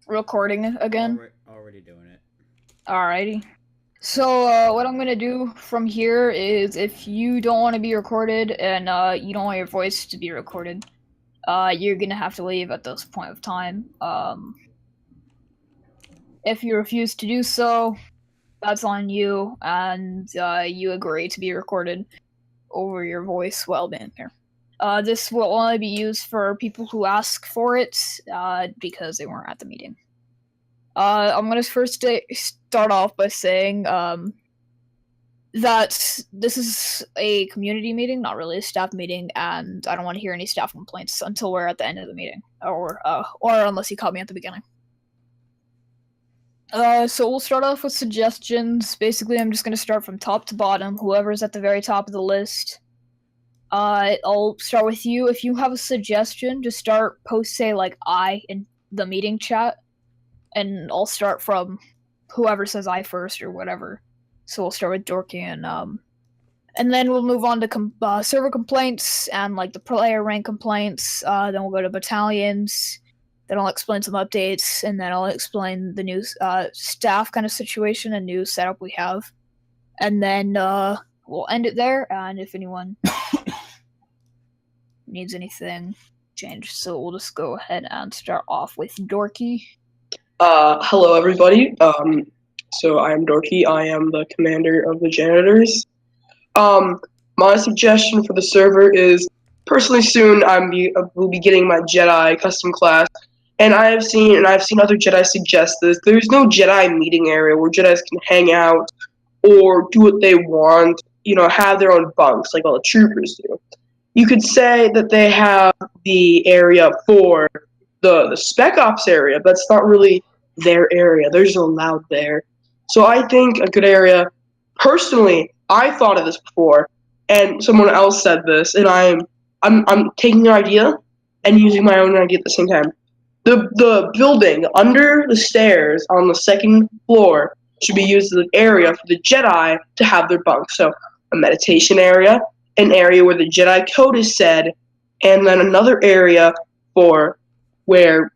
recording again. Already doing it. Alrighty. So, what I'm gonna do from here is if you don't want to be recorded and, you don't want your voice to be recorded, you're gonna have to leave at this point of time. If you refuse to do so, that's on you, and, you agree to be recorded over your voice while being here. This will only be used for people who ask for it, because they weren't at the meeting. I'm gonna first start off by saying that this is a community meeting, not really a staff meeting, and I don't want to hear any staff complaints until we're at the end of the meeting, or unless you caught me at the beginning. So we'll start off with suggestions. Basically, I'm just gonna start from top to bottom. Whoever's at the very top of the list. I'll start with you. If you have a suggestion, just say like I in the meeting chat. And I'll start from whoever says I first or whatever. So we'll start with Dorky and then we'll move on to server complaints and like the player rank complaints. Then we'll go to battalions. Then I'll explain some updates, and then I'll explain the new staff kind of situation and new setup we have. And then we'll end it there. And if anyone needs anything changed, so we'll just go ahead and start off with Dorky. Hello everybody. So I am Dorky. I am the commander of the janitors. My suggestion for the server is, personally soon will be getting my Jedi custom class, and I've seen other Jedi suggest this. There's no Jedi meeting area where Jedis can hang out or do what they want, have their own bunks like all the troopers do. You could say that they have the area for the Spec Ops area, but it's not really their area. There's no allowed there. So I think a good area, personally, I thought of this before, and someone else said this, and I'm taking their idea and using my own idea at the same time. The building under the stairs on the second floor should be used as an area for the Jedi to have their bunk. So a meditation area, an area where the Jedi code is said, and then another area for where,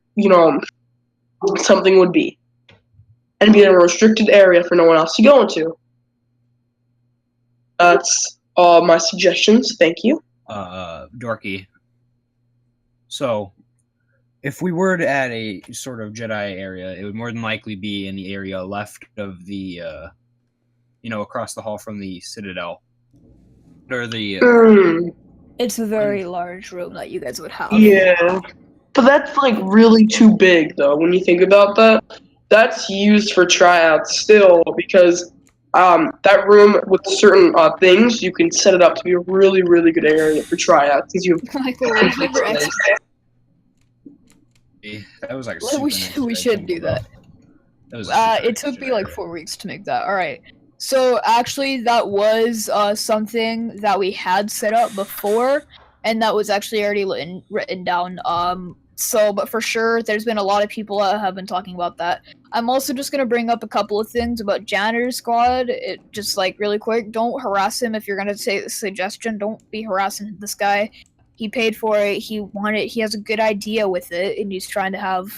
something would be. And be in a restricted area for no one else to go into. That's all my suggestions. Thank you. Dorky. So, if we were to add a sort of Jedi area, it would more than likely be in the area left of the, across the hall from the Citadel. Or the... It's a very large room that you guys would have. Yeah. But that's, really too big, though, when you think about that. That's used for tryouts still, because that room with certain things, you can set it up to be a really, really good area for tryouts. Because you have that was like we should do that. It took me like 4 weeks to make that. Alright. So actually that was something that we had set up before, and that was actually already written down. But for sure, there's been a lot of people that have been talking about that. I'm also just gonna bring up a couple of things about Janitor Squad. Just really quick, don't harass him if you're gonna say the suggestion. Don't be harassing this guy. He paid for it. He has a good idea with it, and he's trying to have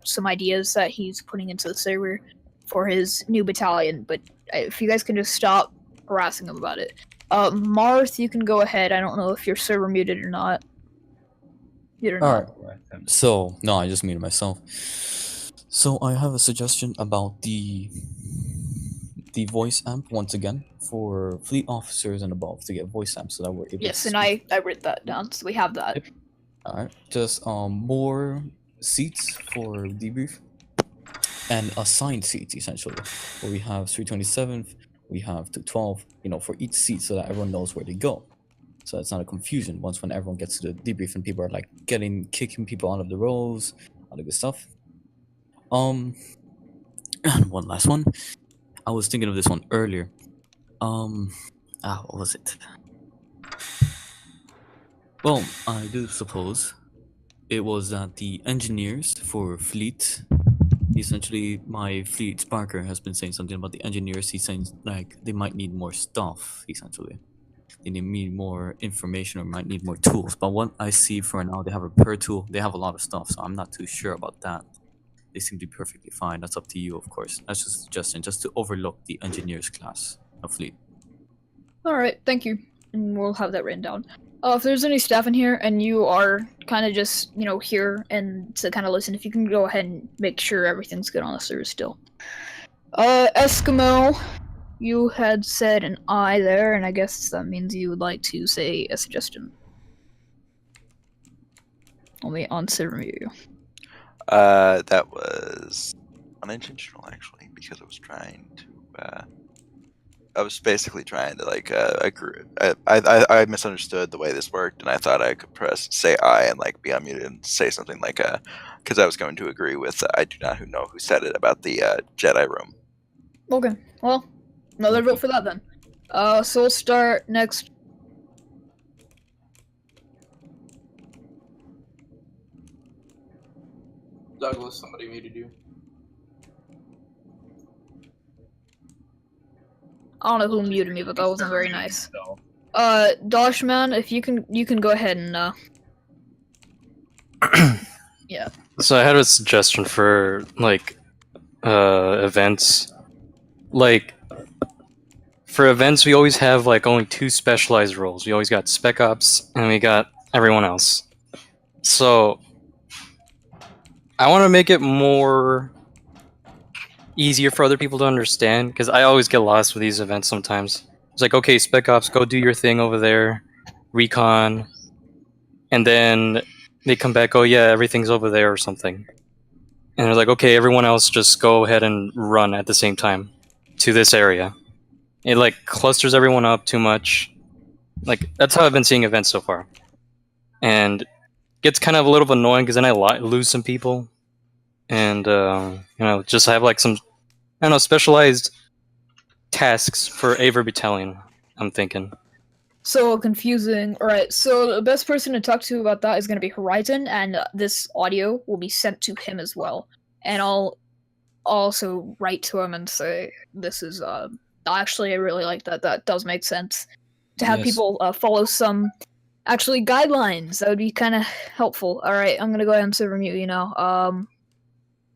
some ideas that he's putting into the server for his new battalion. But if you guys can just stop harassing him about it. Marth, you can go ahead. I don't know if you're server muted or not. Alright, so, no, I just muted myself. So, I have a suggestion about the voice amp, once again, for fleet officers and above to get voice amps so that we're able to Yes, and I wrote that down, so we have that. Yep. Alright, just more seats for debrief, and assigned seats, essentially, where we have 327th, we have 212, for each seat so that everyone knows where to go. So it's not a confusion when everyone gets to the debrief and people are kicking people out of the rows, all the good stuff. And one last one. I was thinking of this one earlier. What was it? Well, I do suppose it was that the engineers for fleet, essentially my fleet Sparker has been saying something about the engineers. He's saying they might need more stuff, essentially. They need more information or might need more tools. But what I see for now, they have a per tool. They have a lot of stuff, so I'm not too sure about that. they seem to be perfectly fine. That's up to you, of course. That's just a suggestion, just to overlook the engineers class of fleet. All right, thank you, and we'll have that written down. If there's any staff in here and you are kind of just here and to kind of listen, if you can go ahead and make sure everything's good on the server still. Eskimo, you had said an I there, and I guess that means you would like to say a suggestion. Only on server view. That was unintentional, actually, because I was basically trying to agree. I misunderstood the way this worked, and I thought I could say I and be unmuted and say something because I was going to agree with I do not know who said it about the Jedi room. Okay, well, another vote for that then. So we'll start next. Douglas, somebody muted you. I don't know who muted me, but that wasn't very nice. Doshman, if you can go ahead and yeah. So I had a suggestion for events. For events, we always have only 2 specialized roles. We always got Spec Ops and we got everyone else. So I want to make it more easier for other people to understand, because I always get lost with these events sometimes. It's okay, Spec Ops, go do your thing over there, recon, and then they come back, oh yeah, everything's over there or something. And they're okay, everyone else just go ahead and run at the same time to this area. It clusters everyone up too much. That's how I've been seeing events so far. And gets kind of a little annoying because then I lose some people. And, just have some, specialized tasks for every battalion, I'm thinking. So confusing. Alright, so the best person to talk to about that is going to be Horizon, and this audio will be sent to him as well. And I'll also write to him and say, this is, actually, I really like that. That does make sense. To have people follow some, actually, guidelines. That would be kind of helpful. Alright, I'm going to go ahead and server mute you now.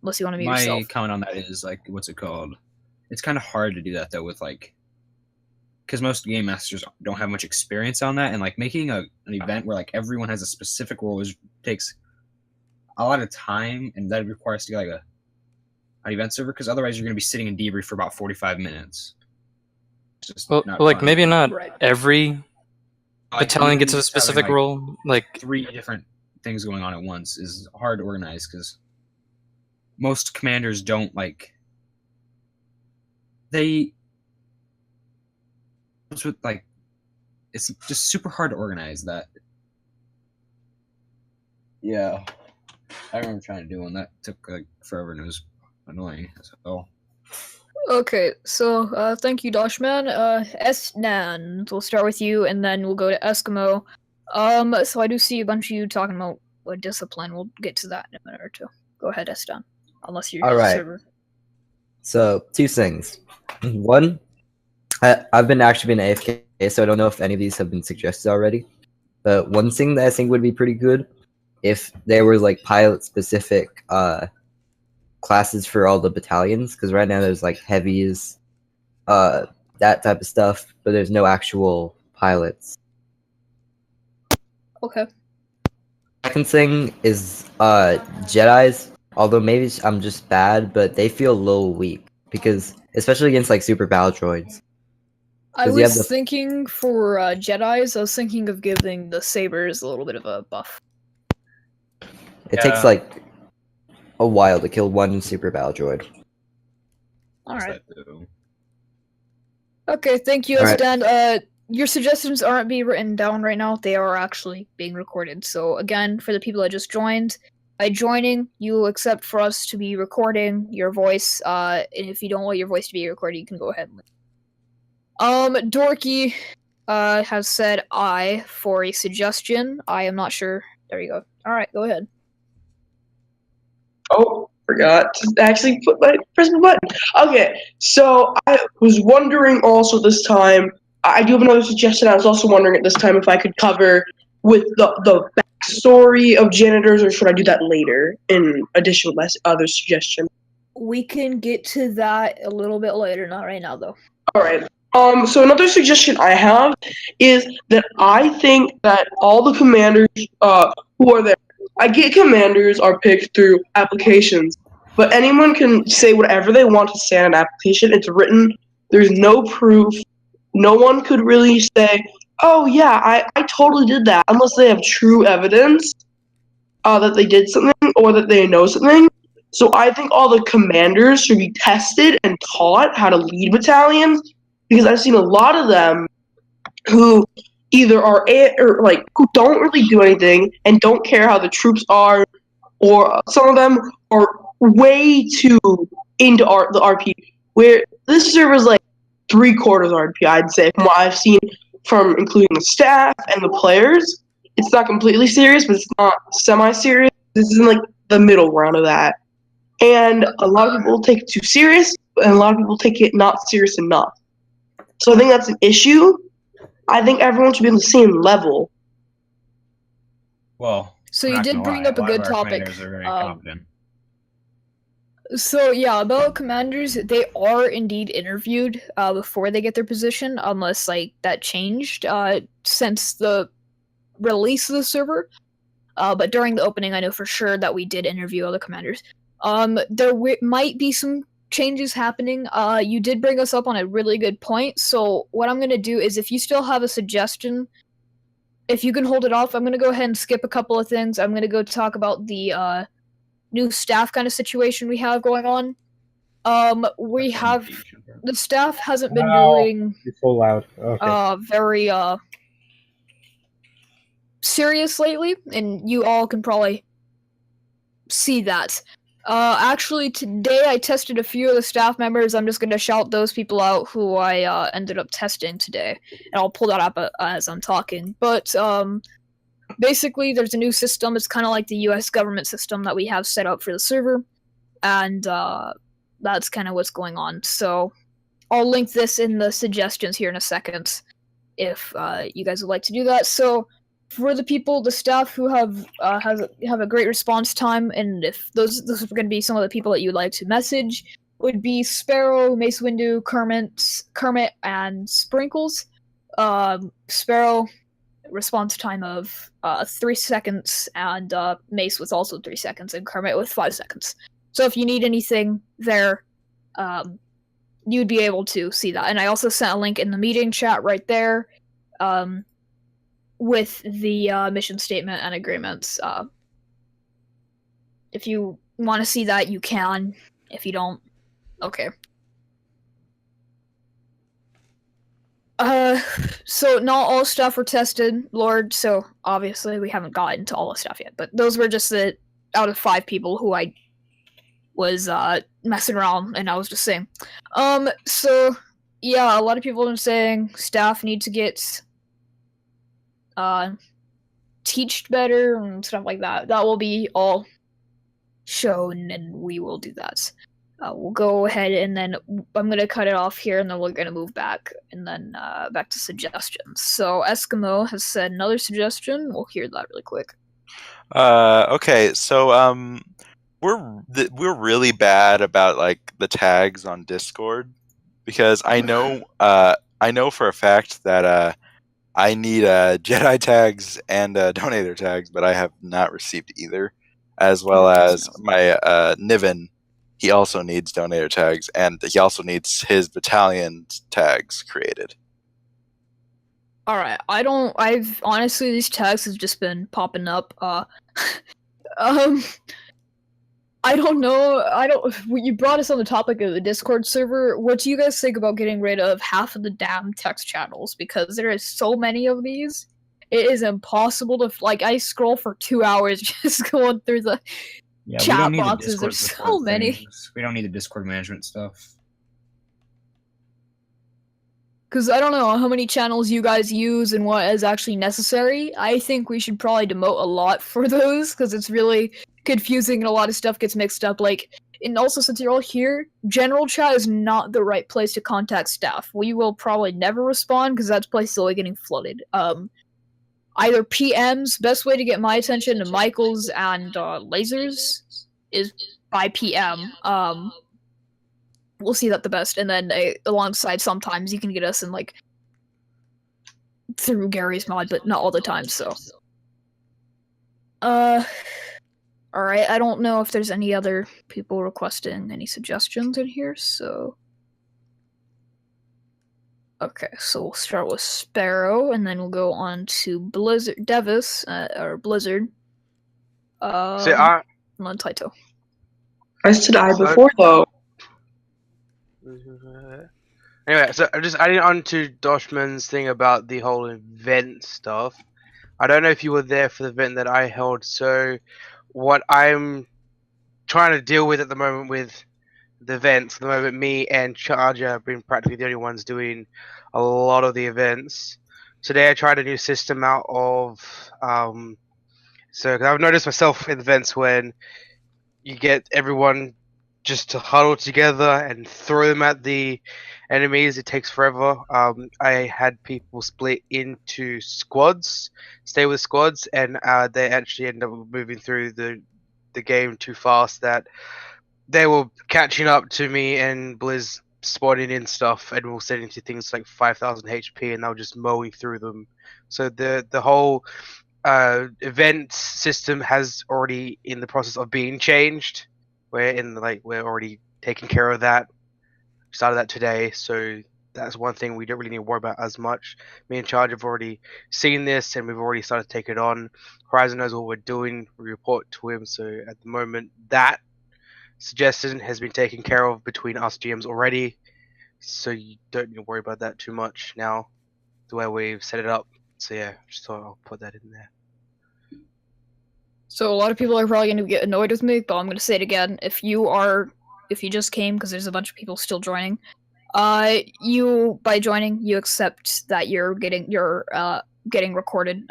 Unless you want to mute yourself. My comment on that is, what's it called? It's kind of hard to do that, though, with, because most game masters don't have much experience on that, and, making an event where, everyone has a specific role takes a lot of time, and that requires to get, an event server, because otherwise you're going to be sitting in debrief for about 45 minutes. It's just not fun. Maybe not every battalion gets a specific role. 3 different things going on at once is hard to organize, because most commanders don't it's just super hard to organize that. Yeah, I remember trying to do one that took forever and it was annoying. So okay, so thank you, Doshman. Esnan, we'll start with you, and then we'll go to Eskimo. So I do see a bunch of you talking about what discipline. We'll get to that in a minute or two. Go ahead, Estan. Unless you're Alright. server. So, 2 things. One, I've been AFK, so I don't know if any of these have been suggested already. But one thing that I think would be pretty good, if there were pilot-specific classes for all the battalions, because right now there's heavies, that type of stuff, but there's no actual pilots. Okay. Second thing is Jedis. Although maybe I'm just bad, but they feel a little weak because, especially against super battle droids. I was thinking for Jedis, I was thinking of giving the sabers a little bit of a buff. It takes a while to kill one super battle droid. All right. Okay, thank you, Alright. Stan. Your suggestions aren't being written down right now; they are actually being recorded. So again, for the people that just joined. By joining, you will accept for us to be recording your voice, and if you don't want your voice to be recorded, you can go ahead and leave. Dorky, has said I for a suggestion. I am not sure. There you go. Alright, go ahead. Oh, forgot to actually press my button. Okay, so I was wondering also this time, I do have another suggestion. I was also wondering at this time if I could cover with the back backstory of janitors, or should I do that later in addition to my other suggestion? We can get to that a little bit later, not right now though. All right. So another suggestion I have is that I think that all the commanders who are there, I get commanders are picked through applications, but anyone can say whatever they want to say on an application. It's written. There's no proof. No one could really say, oh yeah, I totally did that, unless they have true evidence that they did something or that they know something. So I think all the commanders should be tested and taught how to lead battalions, because I've seen a lot of them who either are who don't really do anything and don't care how the troops are, or some of them are way too into the RP, where this server is like 3/4 RP, I'd say, from what I've seen, from including the staff and the players. It's not completely serious, but it's not semi-serious. This is in like the middle ground of that. And a lot of people take it too serious, and a lot of people take it not serious enough. So I think that's an issue. I think everyone should be on the same level. Well, So I'm you not did gonna bring lie, up a lot of good our topic. commanders are very competent. So yeah, about commanders, they are indeed interviewed before they get their position, unless like that changed since the release of the server. But during the opening, I know for sure that we did interview other commanders. There might be some changes happening. You did bring us up on a really good point. So what I'm gonna do is, if you still have a suggestion, if you can hold it off, I'm gonna go ahead and skip a couple of things. I'm gonna go talk about the new staff kind of situation we have going on. We have the staff hasn't been doing You're so loud. Okay. very serious lately, and you all can probably see that. Actually, today I tested a few of the staff members. I'm just gonna shout those people out who I ended up testing today, and I'll pull that up as I'm talking. But basically, there's a new system. It's kind of like the U.S. government system that we have set up for the server, and that's kind of what's going on. So I'll link this in the suggestions here in a second, if you guys would like to do that. So for the people, the staff who have a great response time, and if those are going to be some of the people that you'd like to message, would be Sparrow, Mace Windu, Kermit, and Sprinkles. Sparrow, response time of 3 seconds, and Mace with also 3 seconds, and Kermit with 5 seconds. So if you need anything there, you'd be able to see that. And I also sent a link in the meeting chat right there, with the mission statement and agreements. If you want to see that, you can. If you don't, okay. So not all stuff were tested, Lord, so obviously we haven't gotten to all the stuff yet, but those were just the out of 5 people who I was messing around, and I was just saying. So yeah, a lot of people are saying staff need to get teached better and stuff like that. That will be all shown, and we will do that. We'll go ahead, and then I'm gonna cut it off here, and then we're gonna move back, and then back to suggestions. So Eskimo has said another suggestion. We'll hear that really quick. Okay, so we're really bad about like the tags on Discord, because I know for a fact that I need Jedi tags and donator tags, but I have not received either, as well as my Niven. He also needs donator tags, and he also needs his battalion tags created. Alright, I've honestly, these tags have just been popping up. I don't know. You brought us on the topic of the Discord server. What do you guys think about getting rid of half of the damn text channels? Because there is so many of these. It is impossible to, like, I scroll for 2 hours just going through the chat boxes. There's so many. Things. We don't need the Discord management stuff. Because I don't know how many channels you guys use and what is actually necessary. I think we should probably demote a lot for those, because it's really confusing and a lot of stuff gets mixed up. Like, and also, since you're all here, general chat is not the right place to contact staff. We will probably never respond, because that place is only getting flooded. either PMs. Best way to get my attention and Michael's and Lasers is by PM. We'll see that the best, and then alongside sometimes you can get us in like through Gary's mod, but not all the time. So, all right. I don't know if there's any other people requesting any suggestions in here. So, okay. So we'll start with Sparrow, and then we'll go on to Blizzard, Devis, or Blizzard. And then Taito. I said I before though. Anyway, so I'm just adding on to Doshman's thing about the whole event stuff. I don't know if you were there for the event that I held, so what I'm trying to deal with at the moment with the events, at the moment me and Charger have been practically the only ones doing a lot of the events. Today I tried a new system out of, so cause I've noticed myself in events when you get everyone just to huddle together and throw them at the enemies, it takes forever. I had people split into squads, stay with squads, and they actually end up moving through the game too fast that they were catching up to me and Blizz spawning in stuff, and we were setting to things like 5,000 HP, and they were just mowing through them. So the whole event system has already in the process of being changed. We're already taking care of that. Started that today, so that's one thing we don't really need to worry about as much. Me and Charge have already seen this, and we've already started to take it on. Horizon knows what we're doing. We report to him, so at the moment that suggestion has been taken care of between us GMs already, so you don't need to worry about that too much now, the way we've set it up. So yeah, just thought I'll put that in there. So a lot of people are probably going to get annoyed with me, but I'm going to say it again. If you just came, because there's a bunch of people still joining, by joining, you accept that you're getting recorded.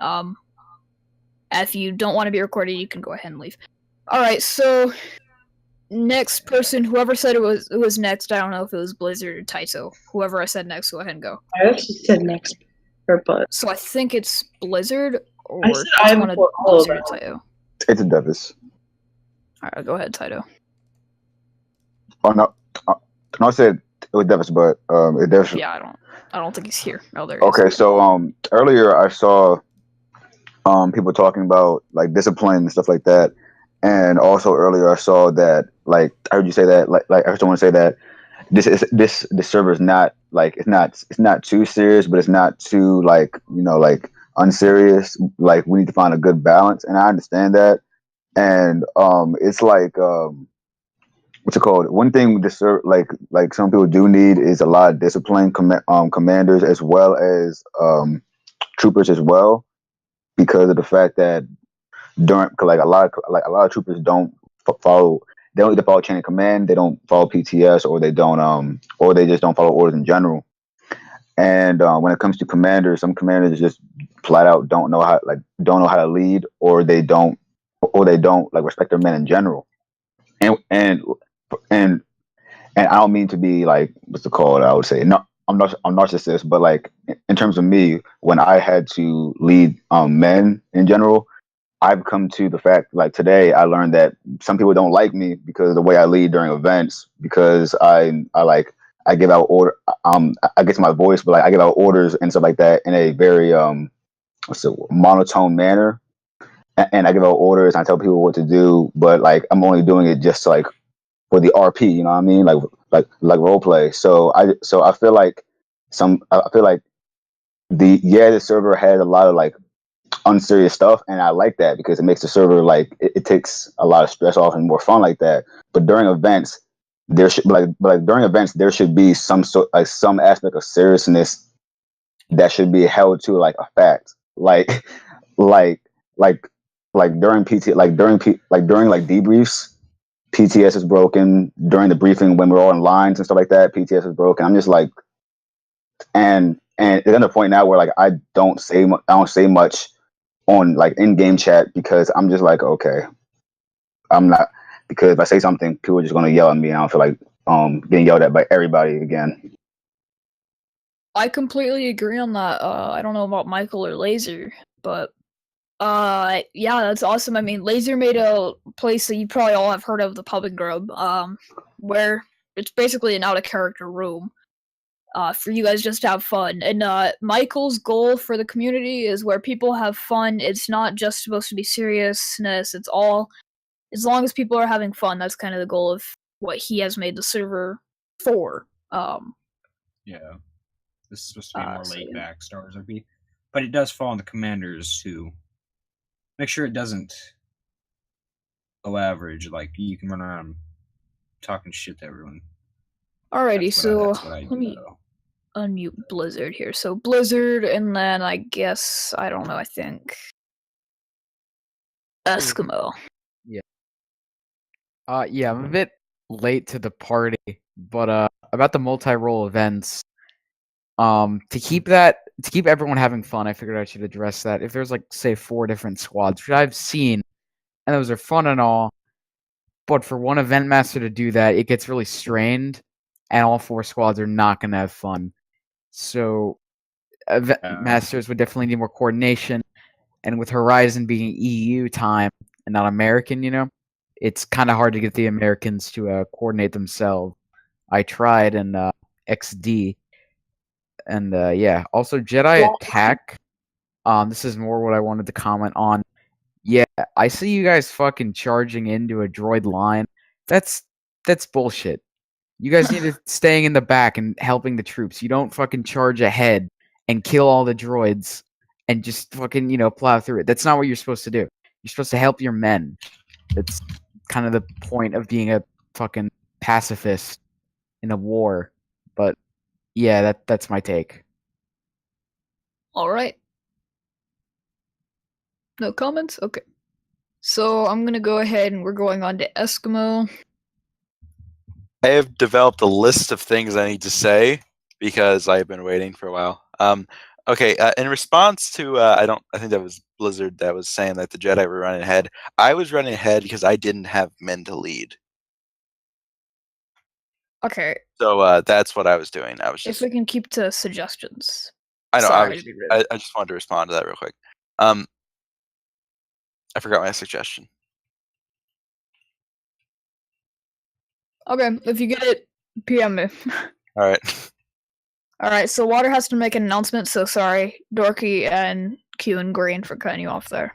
If you don't want to be recorded, you can go ahead and leave. All right, so next person, whoever said it was next, I don't know if it was Blizzard or Taito. Whoever I said next, go ahead and go. I actually said next, but so I think it's Blizzard or I said I one of before all of Blizzard or that. Taito. It's a Devis. All right, go ahead, Taito. Oh no, I said it was Devis, but it Devis. Yeah, I don't think he's here. Oh, there he is. Okay, so earlier I saw people talking about like discipline and stuff like that, and also earlier I saw that like I heard you say that like I just want to say that this server is not like it's not too serious, but it's not too like like unserious. Like we need to find a good balance, and I understand that. And it's like what's it called? One thing this like some people do need is a lot of discipline, commanders as well as troopers as well, because of the fact that during like a lot of troopers don't follow. They don't either follow chain of command, they don't follow PTS, or they don't or they just don't follow orders in general. And when it comes to commanders, some commanders just flat out don't know how to lead, or they don't like respect their men in general. And I don't mean to be like what's it called? I would say no, I'm narcissist, but like in terms of me, when I had to lead men in general, I've come to the fact like today I learned that some people don't like me because of the way I lead during events, because I give out order. I get to my voice, but like I give out orders and stuff like that in a very monotone manner, and I give out orders and I tell people what to do, but like I'm only doing it just like for the RP, you know what I mean? Like role play. So I feel like the server has a lot of like unserious stuff, and I like that because it makes the server like it takes a lot of stress off and more fun like that. But during events, there should there should be some aspect of seriousness that should be held to like a fact. Like during debriefs, PTS is broken. During the briefing when we're all in lines and stuff like that, PTS is broken. I'm just like, and it's at the point now where like I don't say much on like in-game chat because I'm just like, okay, I'm not, because if I say something, people are just gonna yell at me, and I don't feel like getting yelled at by everybody again. I completely agree on that. I don't know about Michael or Laser, But yeah, that's awesome. I mean, Laser made a place that you probably all have heard of, the Public Grub, where it's basically an out-of-character room for you guys just to have fun. And Michael's goal for the community is where people have fun. It's not just supposed to be seriousness. It's all, as long as people are having fun, that's kind of the goal of what he has made the server for. Yeah. This is supposed to be more laid back Star Wars RP. But it does fall on the commanders to make sure it doesn't go average. Like, you can run around talking shit to everyone. Alrighty, so let me unmute Blizzard here. So Blizzard, and then I guess, I don't know, I think Eskimo. Yeah. Yeah, I'm a bit late to the party, but about the multi-role events, to keep everyone having fun, I figured I should address that. If there's like, say, 4 different squads, which I've seen, and those are fun and all, but for one event master to do that, it gets really strained, and all 4 squads are not going to have fun. So event masters would definitely need more coordination, and with Horizon being EU time and not American, it's kind of hard to get the Americans to coordinate themselves. I tried in XD, and yeah. Also, Jedi Attack. This is more what I wanted to comment on. Yeah, I see you guys fucking charging into a droid line. That's bullshit. You guys need to staying in the back and helping the troops. You don't fucking charge ahead and kill all the droids and just fucking, plow through it. That's not what you're supposed to do. You're supposed to help your men. That's kind of the point of being a fucking pacifist in a war. But yeah, that's my take. Alright. No comments? Okay. So I'm gonna go ahead and we're going on to Eskimo. I have developed a list of things I need to say because I've been waiting for a while. Okay, in response to, I think that was Blizzard that was saying that the Jedi were running ahead. I was running ahead because I didn't have men to lead. Okay. So that's what I was doing. I was just. If we can keep to suggestions. I know. Sorry, I just wanted to respond to that real quick. I forgot my suggestion. Okay, if you get it, PM me. All right. All right, so Water has to make an announcement, so sorry, Dorky and Q and Green for cutting you off there.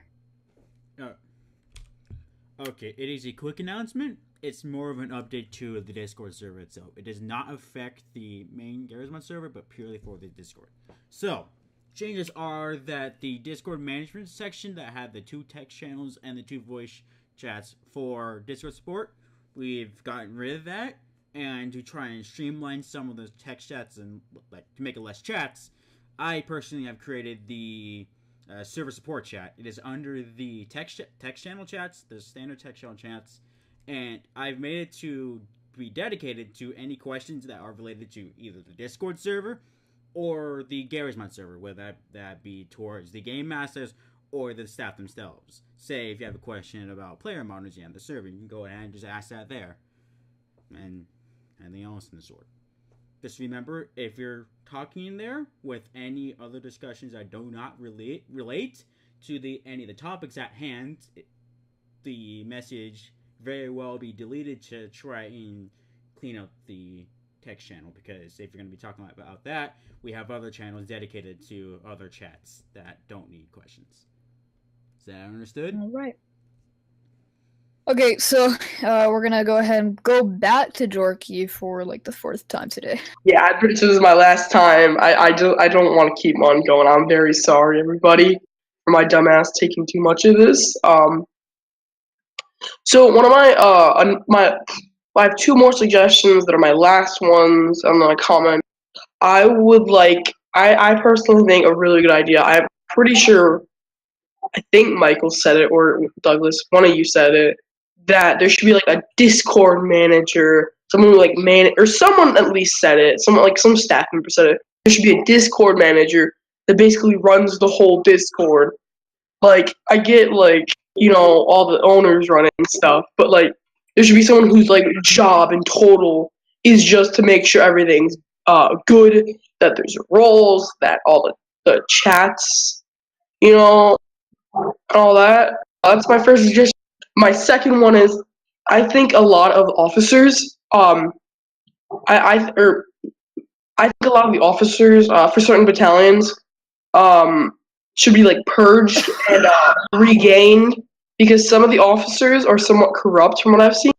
Okay, it is a quick announcement. It's more of an update to the Discord server itself. It does not affect the main Garismon server, but purely for the Discord. So, changes are that the Discord management section that had the 2 text channels and the 2 voice chats for Discord support, we've gotten rid of that. And to try and streamline some of those text chats and to make it less chats, I personally have created the server support chat. It is under the text channel chats, the standard text channel chats, and I've made it to be dedicated to any questions that are related to either the Discord server or the Garismon server, whether that be towards the game masters or the staff themselves. Say if you have a question about player monitoring on the server, you can go ahead and just ask that there. And anything else in the sort. Just remember, if you're talking in there with any other discussions that do not relate to any of the topics at hand, the message very well be deleted to try and clean up the text channel, because if you're going to be talking about that, we have other channels dedicated to other chats that don't need questions. Is that understood? All right. Okay, so we're gonna go ahead and go back to Dorky for like the 4th time today. Yeah, I pretty sure this is my last time. I don't want to keep on going. I'm very sorry, everybody, for my dumbass taking too much of this. So one of I have 2 more suggestions that are my last ones. I'm gonna comment. I personally think a really good idea. I'm pretty sure. I think Michael said it, or Douglas, one of you said it, that there should be like a Discord manager, someone who or someone at least said it, some staff member said it. There should be a Discord manager that basically runs the whole Discord. Like, I get all the owners running and stuff, but there should be someone whose job in total is just to make sure everything's good, that there's roles, that all the chats you know, and all that. That's my first suggestion. My second one is, I think a lot of officers, I think a lot of the officers for certain battalions should be like purged and regained, because some of the officers are somewhat corrupt from what I've seen,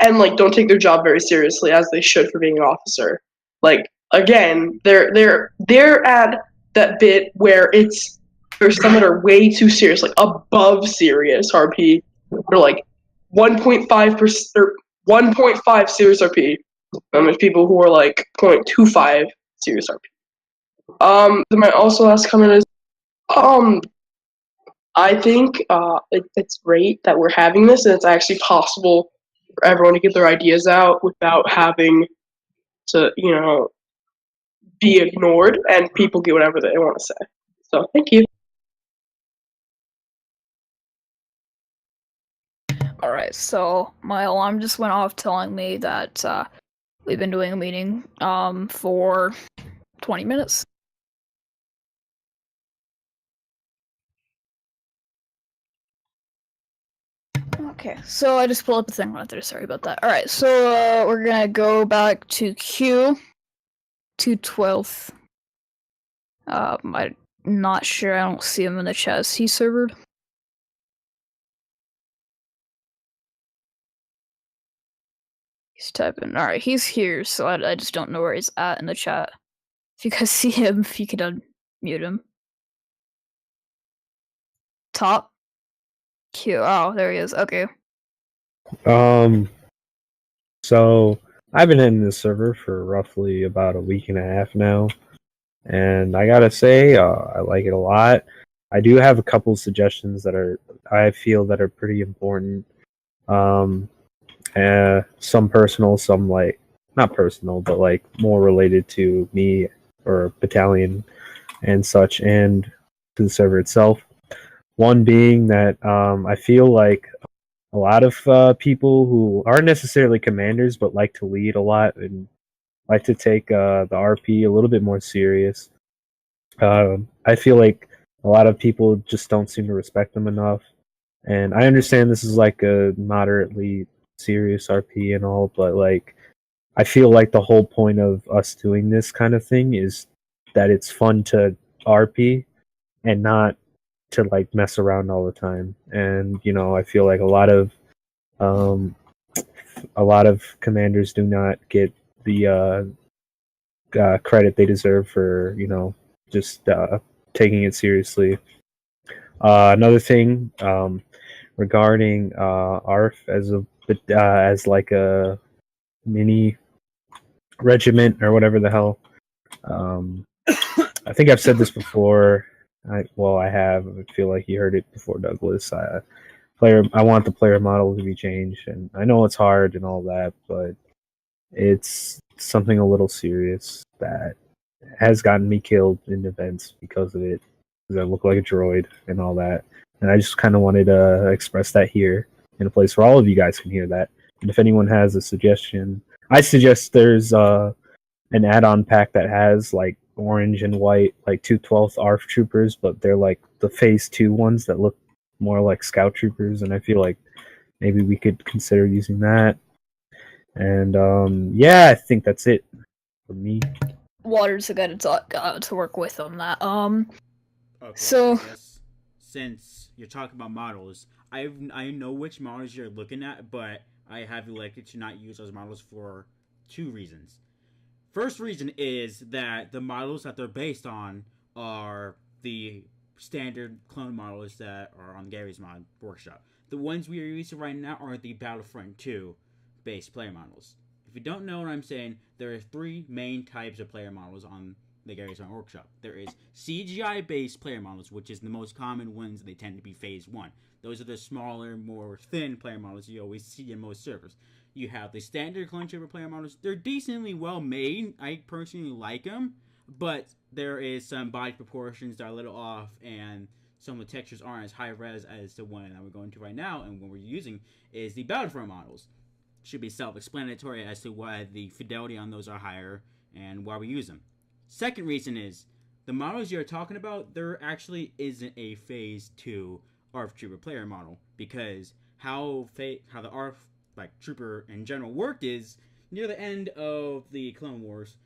and like don't take their job very seriously as they should for being an officer. Like again, they're at that bit where there's some that are way too serious, like above serious RP. They're like 1.5% or 1.5 serious RP. And there's people who are like 0.25 serious RP. Then my also last comment is, I think it's great that we're having this, and it's actually possible for everyone to get their ideas out without having to, be ignored, and people get whatever they want to say. So, thank you. Alright, so my alarm just went off telling me that we've been doing a meeting for 20 minutes. Okay, so I just pulled up a thing right there, sorry about that. Alright, so we're gonna go back to Q, to 12th. I'm not sure, I don't see him in the chat. Is he servered? He's typing. Alright, he's here, so I just don't know where he's at in the chat. If you guys see him, if you could unmute him. Top? Q. Oh, there he is. Okay. So I've been in this server for roughly about a week and a half now, and I gotta say, I like it a lot. I do have a couple suggestions that I feel that are pretty important. Some personal, some like not personal, but like more related to me or battalion and such, and to the server itself. One being that I feel like a lot of people who aren't necessarily commanders but like to lead a lot and like to take the RP a little bit more serious. I feel like a lot of people just don't seem to respect them enough. And I understand this is like a moderately serious RP and all, but like I feel like the whole point of us doing this kind of thing is that it's fun to RP and not to like mess around all the time. And I feel like a lot of commanders do not get the credit they deserve for just taking it seriously. Another thing regarding ARF as like a mini regiment or whatever the hell. I think I've said this before. I have. I feel like you heard it before, Douglas. I want the player model to be changed, and I know it's hard and all that, but it's something a little serious that has gotten me killed in events because of it, because I look like a droid and all that. And I just kind of wanted to express that here in a place where all of you guys can hear that. And if anyone has a suggestion, I suggest there's an add-on pack that has like orange and white, like 2/12 ARF troopers, but they're like the phase 2 ones that look more like scout troopers, and I feel like maybe we could consider using that. And I think that's it for me. Water's a good to work with on that. Okay, So I guess since you're talking about models, I know which models you're looking at, but I have elected to not use those models for 2 reasons. First reason is that the models that they're based on are the standard clone models that are on Gary's mod workshop. The ones we are using right now are the Battlefront 2 based player models. If you don't know what I'm saying, there are 3 main types of player models on the Gary's mod workshop. There is CGI based player models, which is the most common ones, and they tend to be phase 1. Those are the smaller, more thin player models you always see in most servers. You have the standard clone trooper player models. They're decently well made. I personally like them, but there is some body proportions that are a little off, and some of the textures aren't as high res as the one that we're going to right now, and what we're using is the Battlefront models. Should be self-explanatory as to why the fidelity on those are higher and why we use them. Second reason is the models you're talking about, there actually isn't a Phase 2 ARF Trooper player model, because how the ARF Trooper in general worked is near the end of the Clone Wars.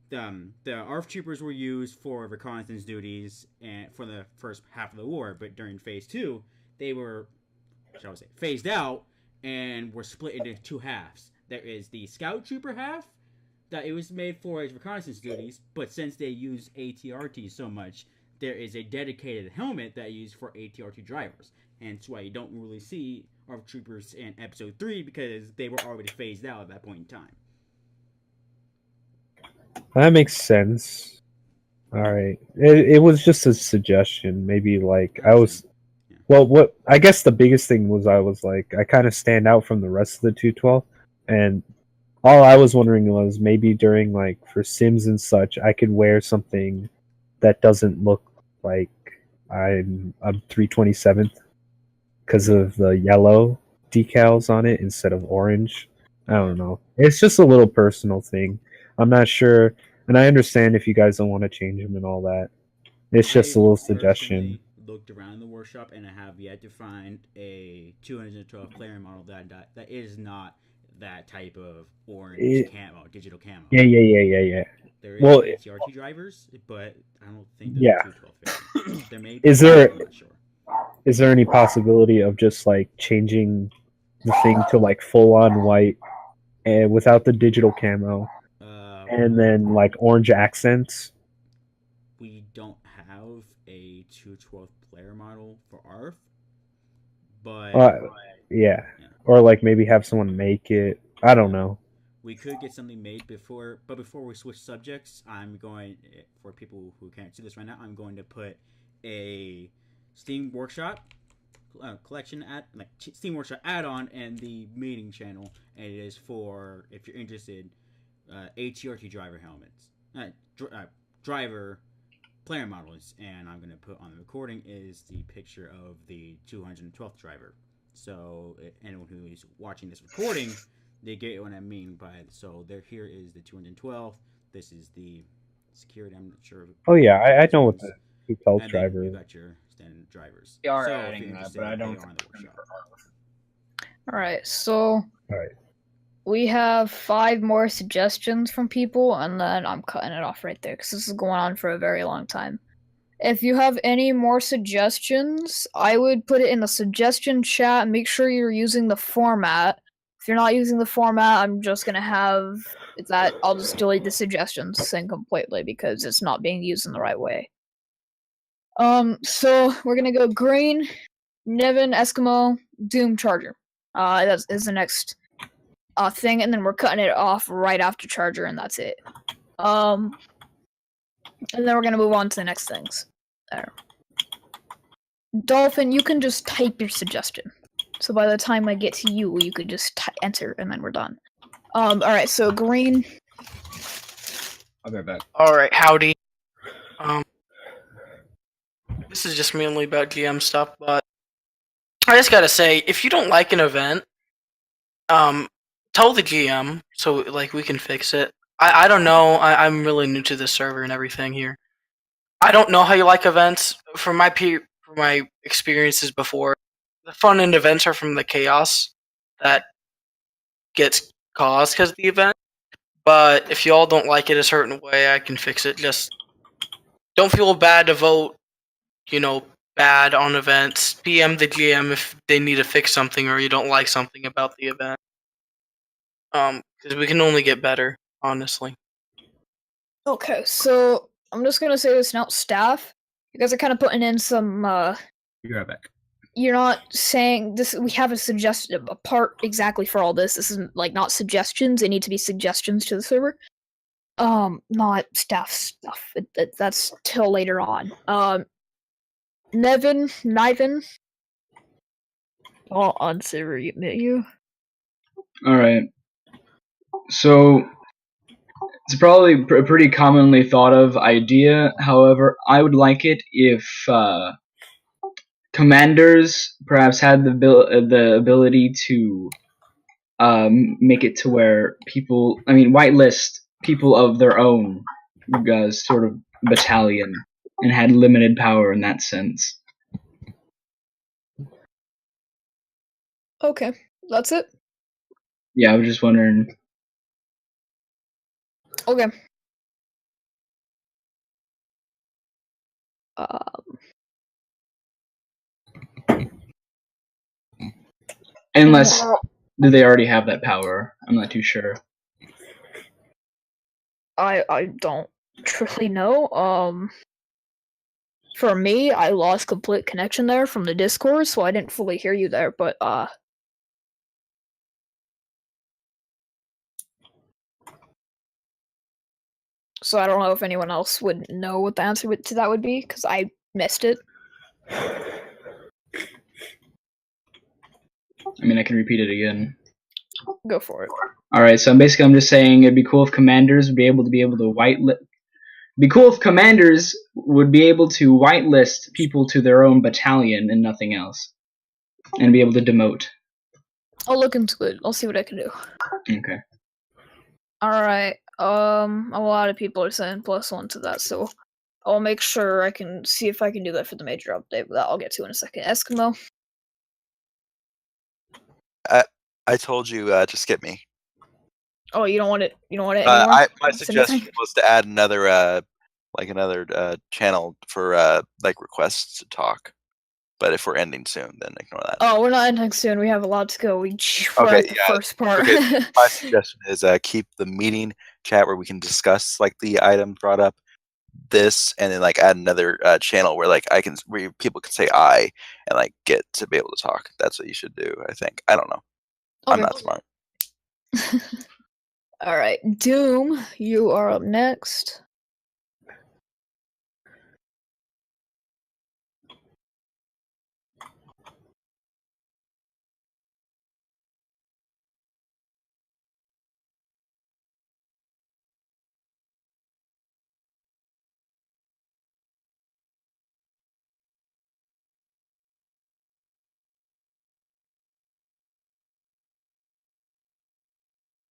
The ARF Troopers were used for reconnaissance duties and for the first half of the war, but during Phase 2, they were, shall we say, phased out and were split into two halves. There is the Scout Trooper half that it was made for its reconnaissance duties, but since they use ATRT so much, there is a dedicated helmet that is used for ATRT drivers. Hence why you don't really see ARF Troopers in Episode 3, because they were already phased out at that point in time. That makes sense. All right. It was just a suggestion. Maybe like I was. Well, what I guess the biggest thing was I was like I kind of stand out from the rest of the 212, and all I was wondering was maybe during like for Sims and such, I could wear something that doesn't look like I'm 327th because of the yellow decals on it instead of orange. I don't know. It's just a little personal thing. I'm not sure, and I understand if you guys don't want to change them and all that. It's just a little suggestion. Looked around the workshop and I have yet to find a 212 player model that is not that type of orange camo, digital camo. Yeah. There is Well, CRT drivers, but I don't think yeah. 212 there may Is be, there I'm not sure. is there any possibility of just like changing the thing to like full on white and without the digital camo, and then like orange accents? We don't have a 212 player model for ARF, but yeah, or like maybe have someone make it. I don't know. We could get something made before we switch subjects, I'm going, for people who can't see this right now, I'm going to put a Steam Workshop collection Steam Workshop add-on in the meeting channel, and it is for, if you're interested, ATRT driver helmets, driver player models, and I'm going to put on the recording is the picture of the 212th driver. So anyone who is watching this recording, they get what I mean by it. So here is the 212th. This is the security. I'm not sure. Oh yeah, I know what the 212th driver is. is. You got your standard drivers. They are adding that, but I don't. All right, so we have 5 more suggestions from people, and then I'm cutting it off right there because this is going on for a very long time. If you have any more suggestions, I would put it in the suggestion chat. Make sure you're using the format. If you're not using the format, I'm just gonna have that. I'll just delete the suggestions thing completely because it's not being used in the right way. So we're gonna go green, Nevin, Eskimo, Doom, Charger. That is the next thing, and then we're cutting it off right after Charger, and that's it. And then we're gonna move on to the next things. There. Dolphin, you can just type your suggestion. So by the time I get to you, you could just enter, and then we're done. Alright, so green. I'll be right back. Alright, howdy. This is just mainly about GM stuff, but I just gotta say, if you don't like an event, tell the GM so like we can fix it. I don't know. I'm really new to this server and everything here. I don't know how you like events. From my experiences before, the fun in events are from the chaos that gets caused because of the event. But if y'all don't like it a certain way, I can fix it. Just don't feel bad to vote, bad on events. PM the GM if they need to fix something or you don't like something about the event. Because we can only get better, honestly. Okay, so I'm just gonna say this now, staff. You guys are kind of putting in some. You're right back. You're not saying this. We have a part exactly for all this. This isn't like not suggestions. They need to be suggestions to the server. Not staff stuff. That's till later on. Niven. All on server. You. All right. So it's probably a pretty commonly thought of idea. However, I would like it if commanders perhaps had the ability to make it to where people, whitelist people of their own sort of battalion. and had limited power in that sense. Okay, that's it. Yeah, I was just wondering. Okay. Um, Unless, do they already have that power? I'm not too sure. I don't truly know. For me, I lost complete connection there from the Discord, so I didn't fully hear you there. But so I don't know if anyone else would know what the answer to that would be, because I missed it. I mean, I can repeat it again. Go for it. Alright, so basically I'm just saying it'd be cool if commanders would be able to whitelist. Be cool if commanders would be able to whitelist people to their own battalion and nothing else, and be able to demote. I'll look into it. I'll see what I can do. Okay. Alright. A lot of people are saying +1 to that, so I'll make sure I can see if I can do that for the major update, but that I'll get to in a second. Eskimo? I told you to skip me. Oh, you don't want it? You don't want it anymore? My It's a new suggestion thing? was to add another channel for requests to talk. But if we're ending soon, then ignore that. Oh, we're not ending soon. We have a lot to go. We're Okay, at the first part. Okay. My suggestion is keep the meeting chat where we can discuss the item brought up, this, and then add another channel where where people can say I and get to be able to talk. That's what you should do. I think. I don't know. I'm not smart. Alright, Doom, you are up next.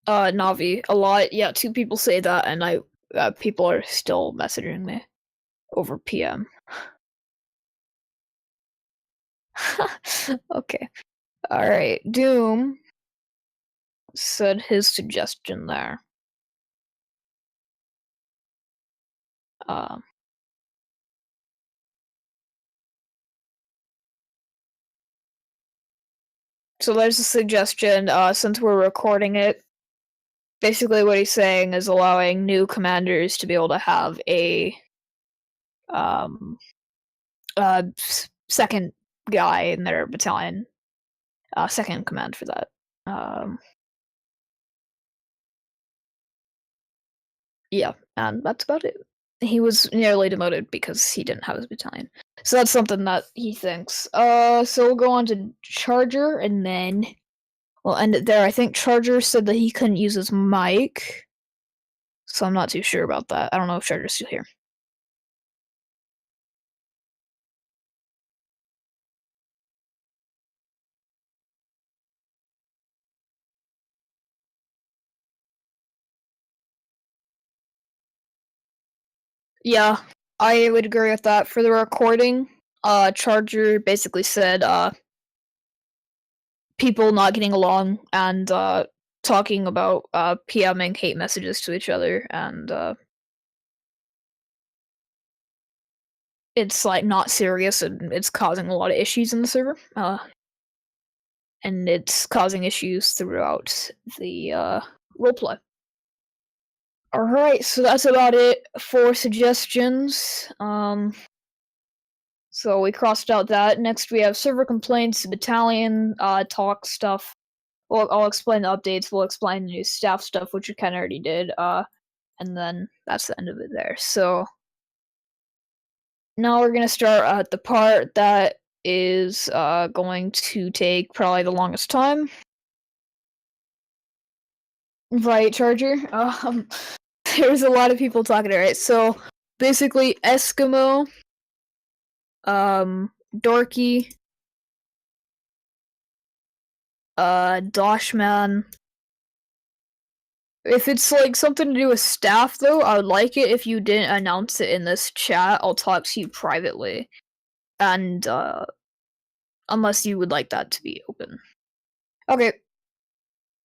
Navi, a lot. Yeah, 2 people say that, and people are still messaging me over PM. Okay. Alright, Doom said his suggestion there. So there's a suggestion, since we're recording it, basically what he's saying is allowing new commanders to be able to have a second guy in their battalion, second in command for that. Yeah, and that's about it. He was nearly demoted because he didn't have his battalion. So that's something that he thinks. So we'll go on to Charger, and then we'll end it there. I think Charger said that he couldn't use his mic, so I'm not too sure about that. I don't know if Charger's still here. Yeah, I would agree with that. For the recording, Charger basically said, people not getting along and, talking about, PMing hate messages to each other, and, it's, not serious, and it's causing a lot of issues in the server, and it's causing issues throughout the, roleplay. Alright, so that's about it for suggestions. So we crossed out that. Next we have server complaints, battalion, talk stuff. Well, I'll explain the updates, we'll explain the new staff stuff, which we kinda already did, and then that's the end of it there. So now we're gonna start at the part that is, going to take probably the longest time. Right, Charger? There's a lot of people talking, alright, so basically Eskimo, Dorky, Doshman, If it's like something to do with staff, though, I would like it if you didn't announce it in this chat. I'll talk to you privately, and unless you would like that to be open. Okay.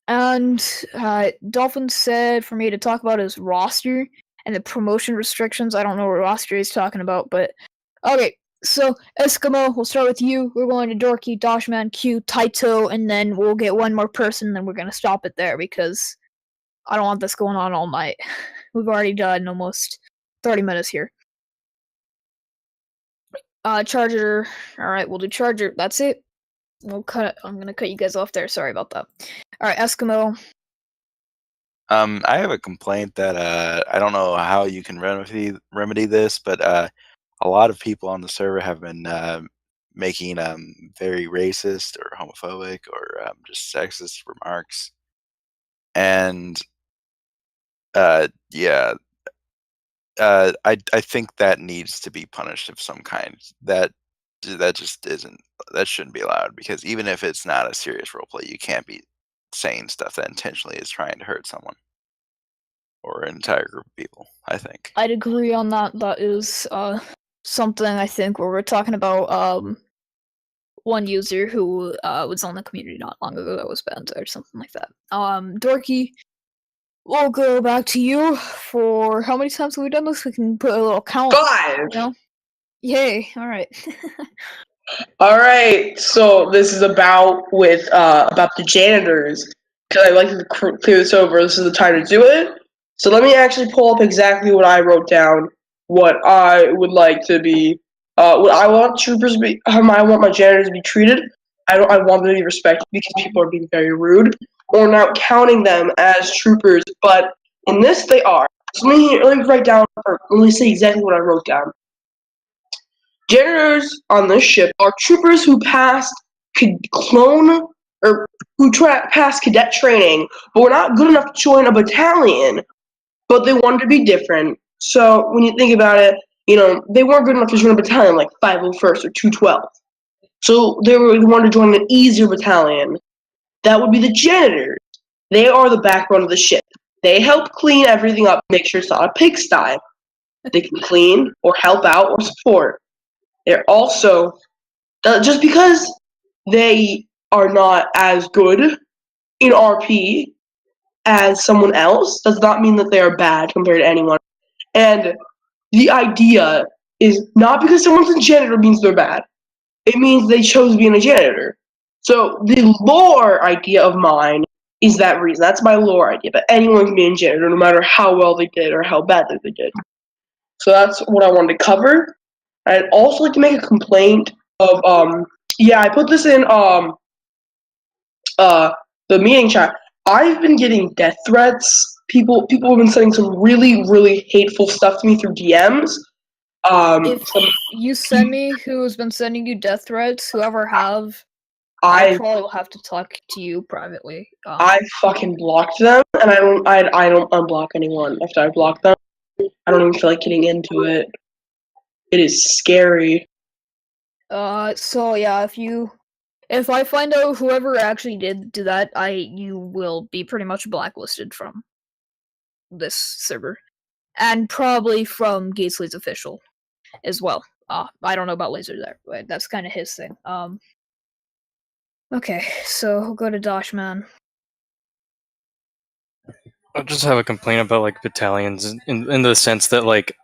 And Dolphin said for me to talk about his roster and the promotion restrictions. I don't know what roster he's talking about, but okay. So Eskimo, we'll start with you. We're going to Dorky, Doshman, Q, Taito, and then we'll get one more person. And then we're gonna stop it there because I don't want this going on all night. We've already done almost 30 minutes here. Charger. All right, we'll do Charger. That's it. We'll cut. I'm gonna cut you guys off there. Sorry about that. All right, Eskimo. I have a complaint that I don't know how you can remedy this, but a lot of people on the server have been making very racist or homophobic or just sexist remarks, and yeah, I think that needs to be punished of some kind. That just isn't, that shouldn't be allowed, because even if it's not a serious roleplay, you can't be saying stuff that intentionally is trying to hurt someone or an entire group of people, I think. I'd agree on that. That is something I think where we're talking about one user who was on the community not long ago that was banned or something like that. Dorky, we'll go back to you for how many times have we done this? We can put a little count. 5. You know? Yay! All right. All right, so this is about the janitors, because I'd like to clear this over. This is the time to do it. So let me actually pull up exactly what I wrote down, what I would like to be, what I want troopers to be, how I want my janitors to be treated. I want them to be respected because people are being very rude or not counting them as troopers, but in this they are. So let me write down, or let me say exactly what I wrote down. Janitors on this ship are troopers who passed passed cadet training, but were not good enough to join a battalion, but they wanted to be different. So when you think about it, they weren't good enough to join a battalion like 501st or 212. So they wanted to join an easier battalion. That would be the janitors. They are the backbone of the ship. They help clean everything up, make sure it's not a pigsty. They can clean or help out or support. They're also, just because they are not as good in RP as someone else does not mean that they are bad compared to anyone. And the idea is not because someone's a janitor means they're bad. It means they chose being a janitor. So the lore idea of mine is that reason. That's my lore idea. But anyone can be a janitor no matter how well they did or how bad they did. So that's what I wanted to cover. I'd also like to make a complaint of I put this in the meeting chat. I've been getting death threats. People have been sending some really, really hateful stuff to me through DMs. If you send me who's been sending you death threats, whoever I probably will have to talk to you privately. I fucking blocked them, and I don't unblock anyone after I block them. I don't even feel like getting into it. It is scary. So yeah, if I find out whoever actually did do that, you will be pretty much blacklisted from this server, and probably from Gateslay's official as well. I don't know about Laser there, but that's kind of his thing. Okay, so we'll go to Doshman. I just have a complaint about like battalions in the sense that like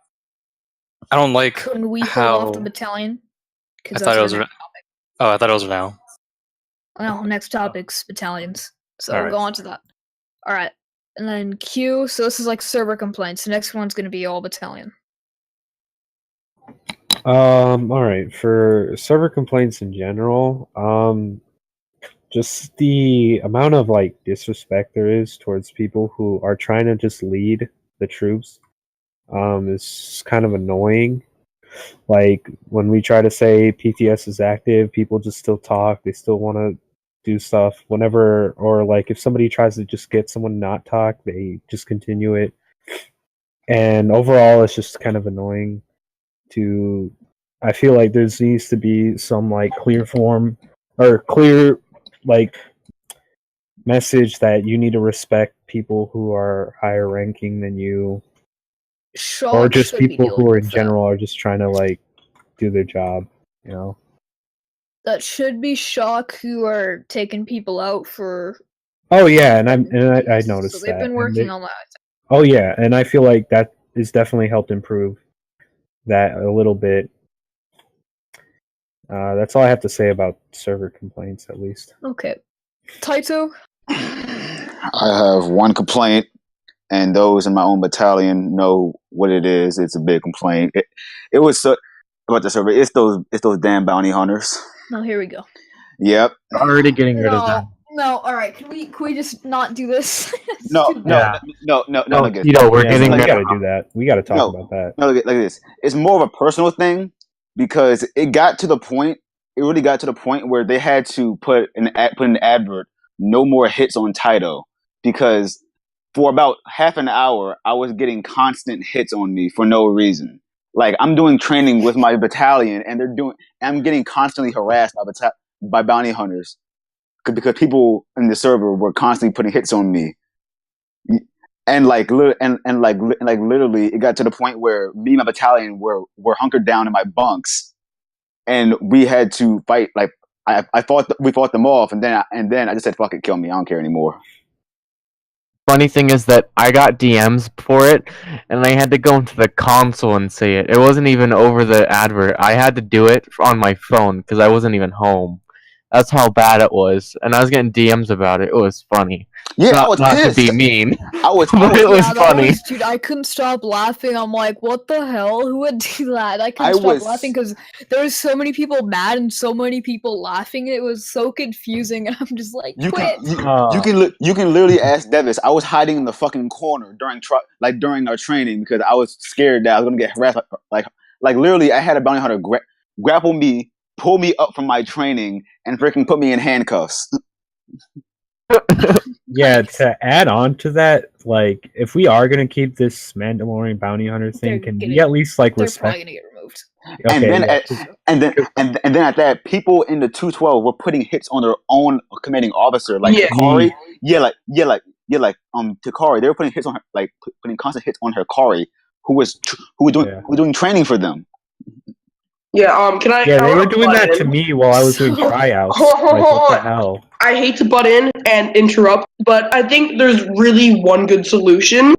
I don't like Couldn't we how pull off the battalion? I thought it was I thought it was now. Well, next topic's battalions, so All we'll right. go on to that. All right, and then Q. So this is like server complaints. The next one's gonna be all battalion. All right. For server complaints in general, just the amount of like disrespect there is towards people who are trying to just lead the troops, is kind of annoying. Like when we try to say PTS is active, people just still talk. They still want to do stuff whenever, or like if somebody tries to just get someone not talk, they just continue it. And overall, it's just kind of annoying. I feel like there needs to be some like clear form or clear like message that you need to respect people who are higher ranking than you, or just people who are in general are just trying to like do their job, you know. That should be Shock who are taking people out for. Oh yeah, and I noticed So they've that. been and working they- on that. Oh yeah, and I feel like that has definitely helped improve that a little bit. That's all I have to say about server complaints, at least. Okay, Taito. I have one complaint, and those in my own battalion know what it is. It's a big complaint. It was so about the server. It's those damn bounty hunters. No, here we go. Yep. Already getting rid of them. No, all right. Can we just not do this? No, Yeah. no. Look at You know, we're this. getting. We Like, gotta do that. We gotta talk No. about that. No, look at this. It's more of a personal thing because it got to the point. It really got to the point where they had to put an advert. No more hits on Taito because for about half an hour I was getting constant hits on me for no reason. Like I'm doing training with my battalion and I'm getting constantly harassed by bounty hunters because people in the server were constantly putting hits on me. And literally, it got to the point where me and my battalion were hunkered down in my bunks, and we had to fight. Like we fought them off, and then I just said, "Fuck it, kill me. I don't care anymore." Funny thing is that I got DMs for it, and I had to go into the console and say it. It wasn't even over the advert. I had to do it on my phone because I wasn't even home. That's how bad it was, and I was getting DMs about it. It was funny. Yeah, I was not pissed. to be mean. But it was that funny. dude, I couldn't stop laughing. I'm like, what the hell? Who would do that? I couldn't I stop was- laughing because there was so many people mad and so many people laughing. It was so confusing. I'm just like, You quit. you can literally ask Devis. I was hiding in the fucking corner during our training because I was scared that I was gonna get harassed. Like literally, I had a bounty hunter grapple me, pull me up from my training, and freaking put me in handcuffs. Yeah, to add on to that, like if we are gonna keep this Mandalorian bounty hunter thing, can we at least like They're respect? probably gonna get removed. And then at that, people in the 212 were putting hits on their own commanding officer, like Yeah. Takari. Takari. They were putting hits on her, like putting constant hits on her Kari, who was doing training for them. Yeah, can I? Yeah, I they were wanna doing butt that to in. me while I was doing tryouts. Hold on, Like, hold what the on. hell? I hate to butt in and interrupt, but I think there's really one good solution.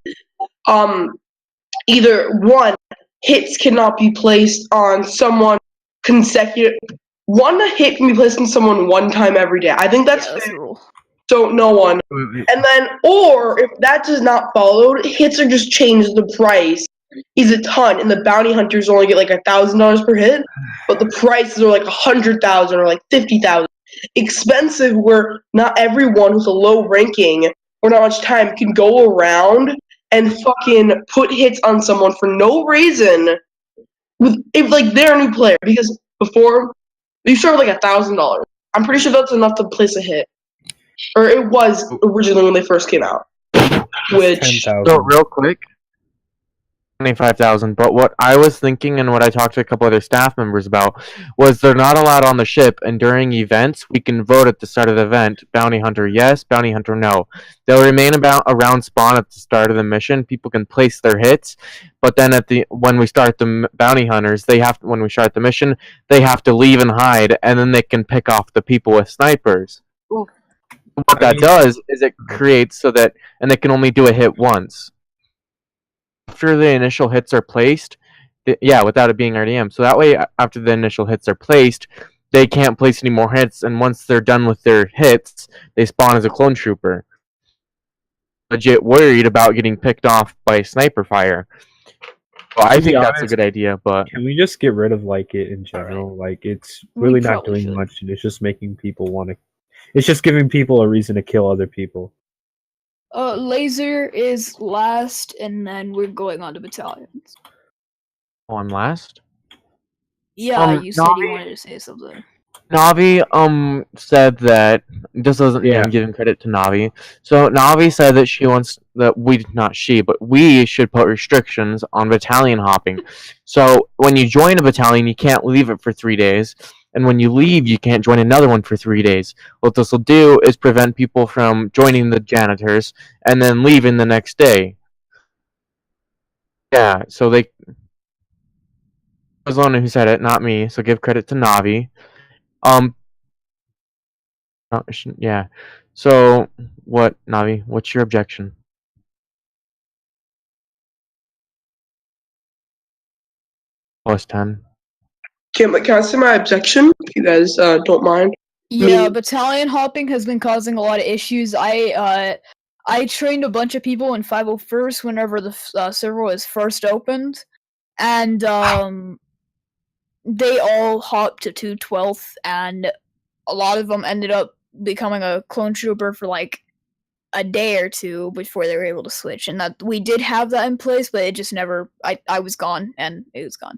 Either one, hits cannot be placed on someone consecutive. One hit can be placed on someone one time every day. I think that's fair. So no one. And then, or if that does not follow, hits are just changed. The price is a ton, and the bounty hunters only get like $1,000 per hit, but the prices are like 100,000 or like 50,000. Expensive, where not everyone who's a low ranking or not much time can go around and fucking put hits on someone for no reason. If like they're a new player, because before you start with like $1,000. I'm pretty sure that's enough to place a hit. Or it was originally when they first came out. Which So real quick, 25,000. But what I was thinking and what I talked to a couple other staff members about was they're not allowed on the ship, and during events we can vote at the start of the event: bounty hunter yes, bounty hunter no. They'll remain around spawn at the start of the mission. People can place their hits, but then when we start the bounty hunters, when we start the mission, they have to leave and hide, and then they can pick off the people with snipers. What that does is it creates so that, and they can only do a hit once. After the initial hits are placed, without it being RDM. So that way, after the initial hits are placed, they can't place any more hits, and once they're done with their hits, they spawn as a clone trooper. Legit worried about getting picked off by sniper fire. Well, I To be think that's a honest, good idea, but Can we just get rid of like it in general? Like it's really not doing much, and it's just making people want to. It's just giving people a reason to kill other people. Laser is last, and then we're going on to battalions. oh, I'm last. Yeah, you said you Navi- wanted to say something. Navi said that this doesn't even giving credit to Navi. So Navi said that she wants that we should put restrictions on battalion hopping. So when you join a battalion, you can't leave it for 3 days, and when you leave, you can't join another one for 3 days. What this will do is prevent people from joining the janitors and then leaving the next day. Yeah, so they was the one who said it, not me. So give credit to Navi. Yeah. So what, Navi? What's your objection? Plus 10. Can I say my objection? If you guys don't mind. Yeah, battalion hopping has been causing a lot of issues. I trained a bunch of people in 501st whenever the server was first opened, and they all hopped to 212th, and a lot of them ended up becoming a clone trooper for like a day or two before they were able to switch. And that we did have that in place, but it just never. I was gone, and it was gone.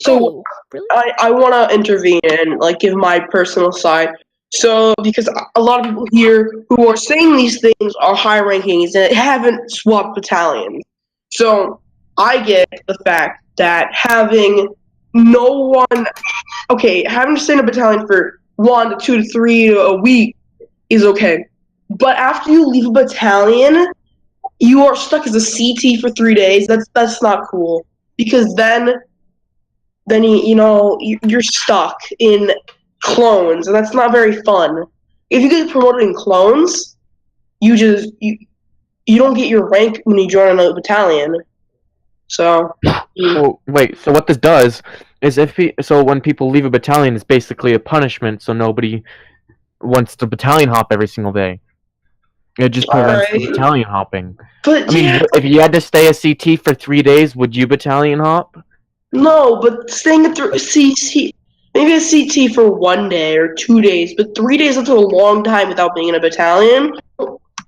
So really? I want to intervene and like give my personal side. So because a lot of people here who are saying these things are high rankings and haven't swapped battalions. So I get the fact that having having to stay in a battalion for 1 to 2 to 3 to a week is okay. But after you leave a battalion, you are stuck as a CT for 3 days. That's not cool, because then you're stuck in clones, and that's not very fun. If you get promoted in clones, you don't get your rank when you join another battalion. So Well, wait. So what this does is when people leave a battalion, it's basically a punishment. So nobody wants to battalion hop every single day. It just prevents the battalion hopping. But I mean, if you had to stay a CT for 3 days, would you battalion hop? No, but staying at CT, maybe a CT for 1 day or 2 days, but 3 days, that's a long time without being in a battalion.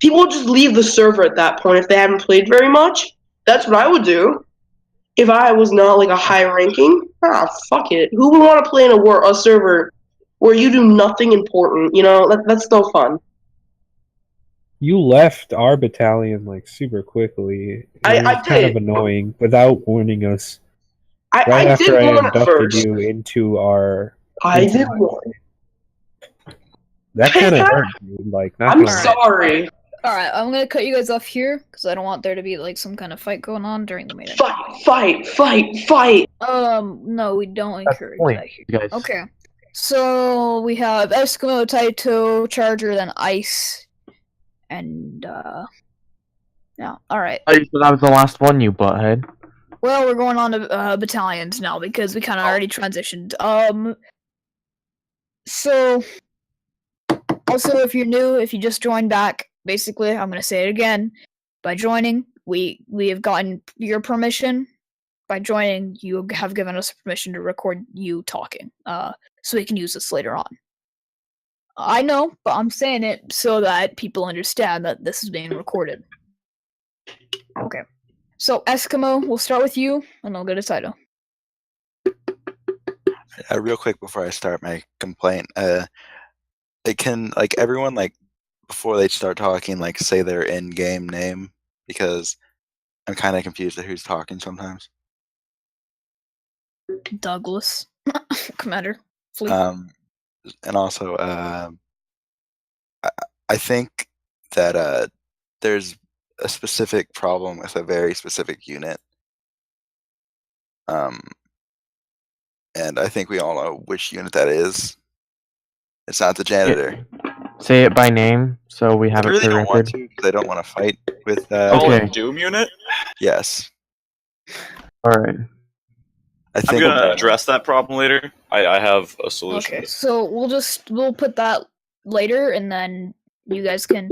People would just leave the server at that point if they haven't played very much. That's what I would do. If I was not like a high ranking, fuck it. Who would want to play in a server where you do nothing important? That's no fun. You left our battalion like super quickly. I It was kind did. of annoying without warning us. I Right did after I warn at inducted first. you into our. I into did my- warn. That kind of hurt, dude. Like, not I'm gonna lie. sorry. Alright, I'm gonna cut you guys off here, because I don't want there to be like some kind of fight going on during the meeting. Fight! No, we don't encourage point, that here. you guys. Okay. So we have Eskimo, Taito, Charger, then Ice, and yeah, alright. Oh, so that was the last one, you butthead. Well, we're going on to battalions now because we kind of already transitioned. So also, if you're new, if you just joined back, basically, I'm gonna say it again. By joining, we have gotten your permission. By joining, you have given us permission to record you talking, so we can use this later on. I know, but I'm saying it so that people understand that this is being recorded. Okay. So, Eskimo, we'll start with you, and I'll go to Taito. Real quick before I start my complaint, can everyone before they start talking say their in-game name, because I'm kind of confused at who's talking sometimes. Douglas, Commander. Fleet. And also, I think that there's a specific problem with a very specific unit. And I think we all know which unit that is. It's not the janitor. Say it by name, so we have I it really for don't want record. to, because I don't want to fight with. Okay. Doom unit? Yes. All right. I'm gonna address that problem later. I have a solution. Okay, so we'll put that later, and then you guys can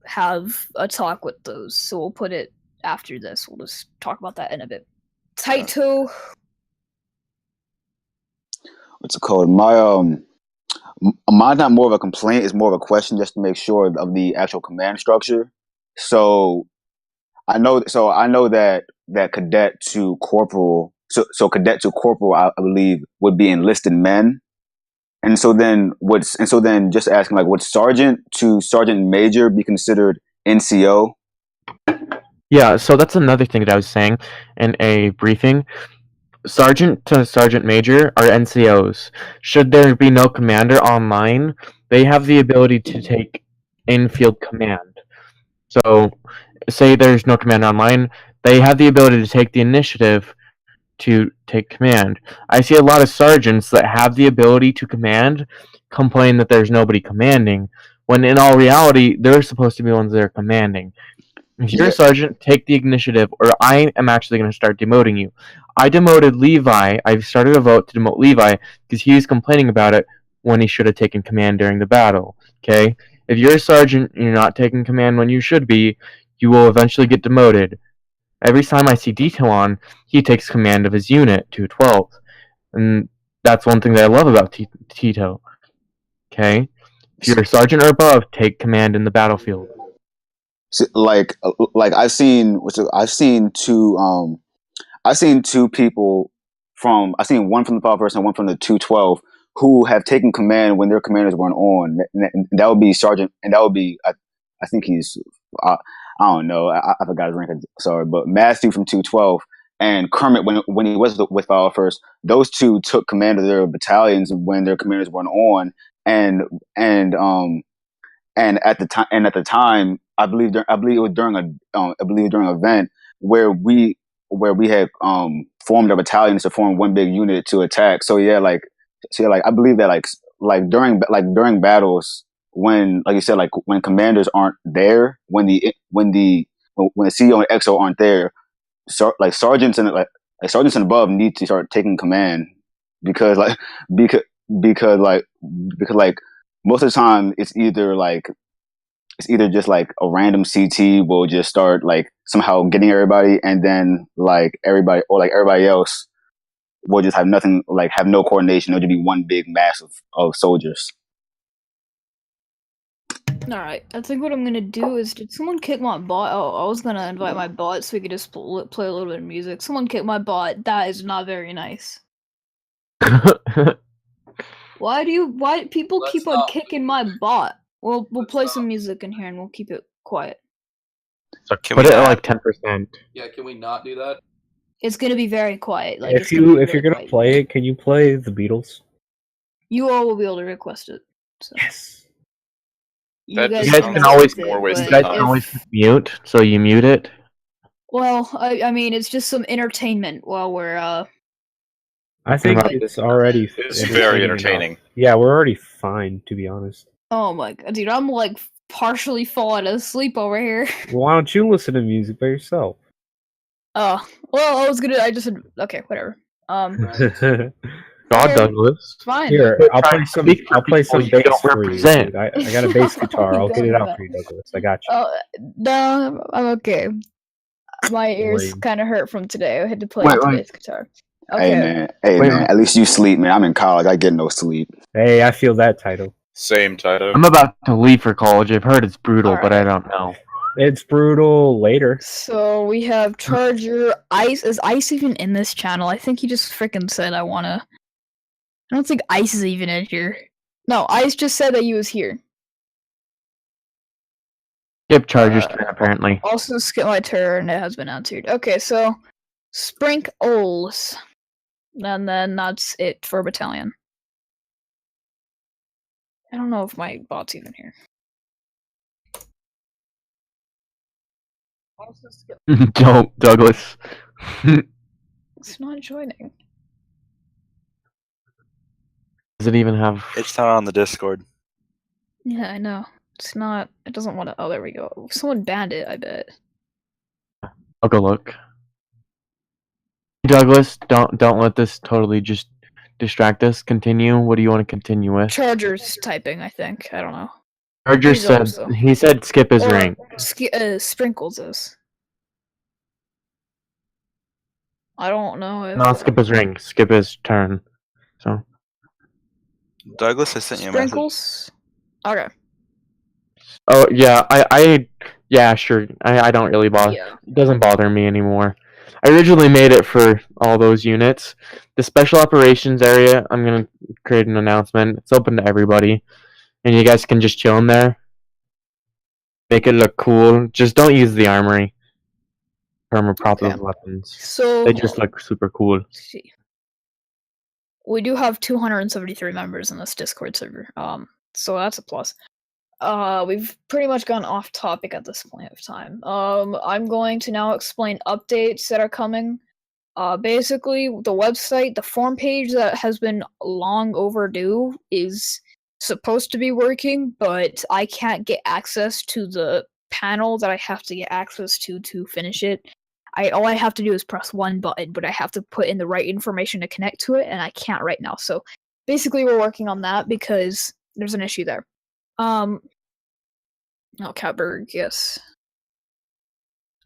have a talk with those. So we'll put it after this. We'll just talk about that in a bit. Taito. What's it called? Mine's not more of a complaint. It's more of a question, just to make sure of the actual command structure. So I know that cadet to corporal. So cadet to corporal, I believe, would be enlisted men. And so then just asking, would sergeant to sergeant major be considered NCO? Yeah, so that's another thing that I was saying in a briefing. sergeant to sergeant major are NCOs. Should there be no commander online, they have the ability to take in-field command. So, say there's no commander online, they have the ability to take the initiative to take command. I see a lot of sergeants that have the ability to command complain that there's nobody commanding, when in all reality, they're supposed to be the ones that are commanding. If you're a sergeant, take the initiative, or I am actually going to start demoting you. I demoted Levi. I've started a vote to demote Levi because he was complaining about it when he should have taken command during the battle. Okay? If you're a sergeant and you're not taking command when you should be, you will eventually get demoted. Every time I see Detail on, he takes command of his unit to 12th. And that's one thing that I love about Tito. Okay? If you're a sergeant or above, take command in the battlefield. So, like I've seen two people I've seen one from the 5th and one from the 212 who have taken command when their commanders weren't on. And that would be Sergeant, and that would be I think he's I don't know, I forgot his rank. Sorry, but Matthew from 212 and Kermit when he was with 5th, those two took command of their battalions when their commanders weren't on, and at the time, I believe it was during an event where we had formed our battalions to form one big unit to attack. So I believe that during battles, when, like you said, like when commanders aren't there, when the CEO and XO aren't there, sergeants and above need to start taking command because most of the time it's either just like a random CT will just start like somehow getting everybody, and then everybody else will just have nothing, like have no coordination. It'll just be one big mass of soldiers. Alright, I think what I'm gonna do is, did someone kick my bot? Oh, I was gonna invite my bot so we could just play a little bit of music. Someone kicked my bot. That is not very nice. Why people keep on kicking my bot? We'll play some music in here and we'll keep it quiet. So Put it at like 10%. Yeah, can we not do that? It's gonna be very quiet. Like, If you're gonna play it, can you play the Beatles? You all will be able to request it. So. Yes. You guys can always if- mute, so you mute it. Well, I mean, it's just some entertainment while we're I think it's already. It's very entertaining. enough. Yeah, we're already fine, to be honest. Oh my god, dude, I'm like partially falling asleep over here. Why don't you listen to music by yourself? Oh, well, okay, whatever. God, here, Douglas. Fine. Here, I'll play some bass for you. represent. Dude. I got a bass guitar. I'll get it out for you, Douglas. I got you. No, I'm okay. My ears kind of hurt from today. I had to play Wait, the wait. bass guitar. Okay. Hey man, at least you sleep, man. I'm in college. I get no sleep. Hey, I feel that title. Same title. I'm about to leave for college. I've heard it's brutal, but I don't know. It's brutal later. So we have Charger. Ice. Is Ice even in this channel? I think he just freaking said I wanna. I don't think Ice is even in here. No, Ice just said that he was here. Skip Charger's turn, apparently. Also skip my turn. It has been answered. Okay, so Sprinkles. And then that's it for battalion. I don't know if my bot's even here. Also skip. Don't, Douglas. It's not joining. Does it even have? It's not on the Discord. Yeah, I know. It's not. It doesn't want to. Oh, there we go. Someone banned it, I bet. I'll go look. Douglas, don't let this totally just distract us. Continue. What do you want to continue with? Charger's typing, I think. I don't know. Charger He's said also- he said skip his Or rank. Sprinkles is. I don't know if. No, skip his rank. Skip his turn. So. Douglas, I sent you a message. Sprinkles? Okay. Oh yeah, yeah, sure. I don't really bother. It doesn't bother me anymore. I originally made it for all those units. The special operations area, I'm gonna create an announcement. It's open to everybody, and you guys can just chill in there. Make it look cool. Just don't use the armory. Armor prop those weapons. So They just look super cool. see. we do have 273 members in this Discord server. So that's a plus. We've pretty much gone off topic at this point of time. I'm going to now explain updates that are coming. Basically, the website, the form page that has been long overdue is supposed to be working, but I can't get access to the panel that I have to get access to finish it. All I have to do is press one button, but I have to put in the right information to connect to it, and I can't right now. So basically, we're working on that because there's an issue there. Oh, Catberg, yes.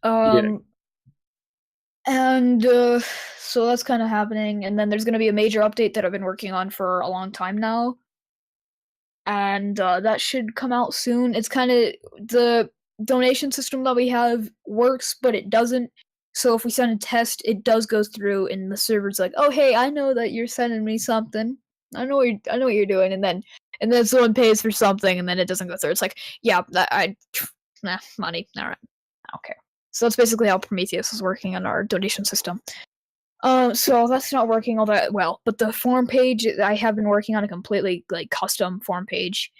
And so that's kind of happening, and then there's going to be a major update that I've been working on for a long time now, and that should come out soon. It's kind of the donation system that we have works, but it doesn't. So if we send a test, it does go through, and the server's like, "Oh, hey, I know that you're sending me something. I know what you're doing," and then someone pays for something, and then it doesn't go through. It's like, yeah, money. All right, okay. So that's basically how Prometheus is working on our donation system. So that's not working all that well. But the form page, I have been working on a completely custom form page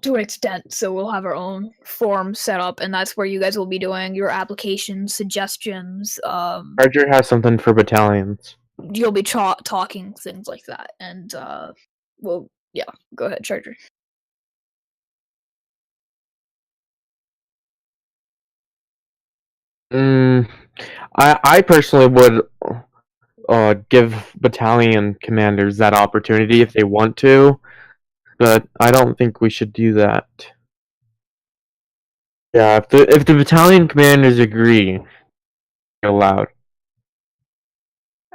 to an extent. So we'll have our own form set up, and that's where you guys will be doing your applications, suggestions. Charger has something for battalions. You'll be talking things like that, and well, yeah. Go ahead, Charger. I personally would give battalion commanders that opportunity if they want to, but I don't think we should do that. Yeah, if the battalion commanders agree, they're allowed.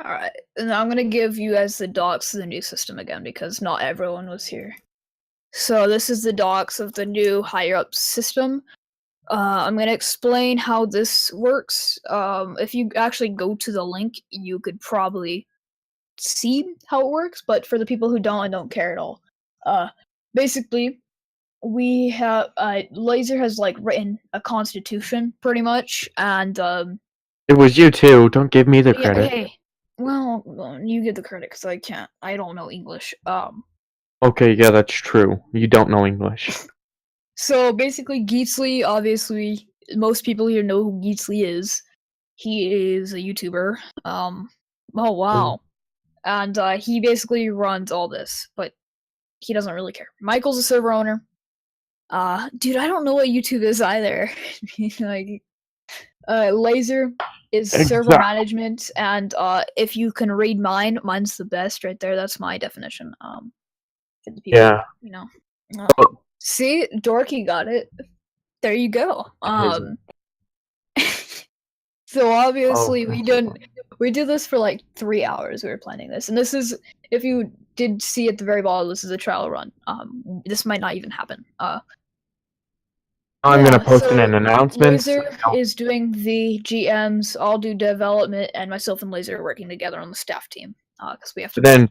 Alright, and I'm gonna give you guys the docs of the new system again because not everyone was here. So this is the docs of the new higher up system. I'm gonna explain how this works. If you actually go to the link, you could probably see how it works, but for the people who don't, I don't care at all. Basically, we have Laser has written a constitution pretty much, and It was you too. Don't give me the yeah, credit. hey, well, you get the credit because I don't know English. Okay, yeah, that's true. You don't know English. So basically, Geetsley, obviously, most people here know who Geetsley is. He is a YouTuber. Oh wow, and he basically runs all this, but he doesn't really care. Michael's a server owner. Dude, I don't know what YouTube is either. Laser is server management, and if you can read mine's the best right there. That's my definition. For the people, Yeah. you know. See, Dorky got it. There you go. So obviously we did this for 3 hours. We were planning this, and this is, if you did see at the very bottom, this is a trial run. This might not even happen. I'm gonna post an announcement. Laser is doing the GMs. I'll do development, and myself and Laser are working together on the staff team. Because we have to. Then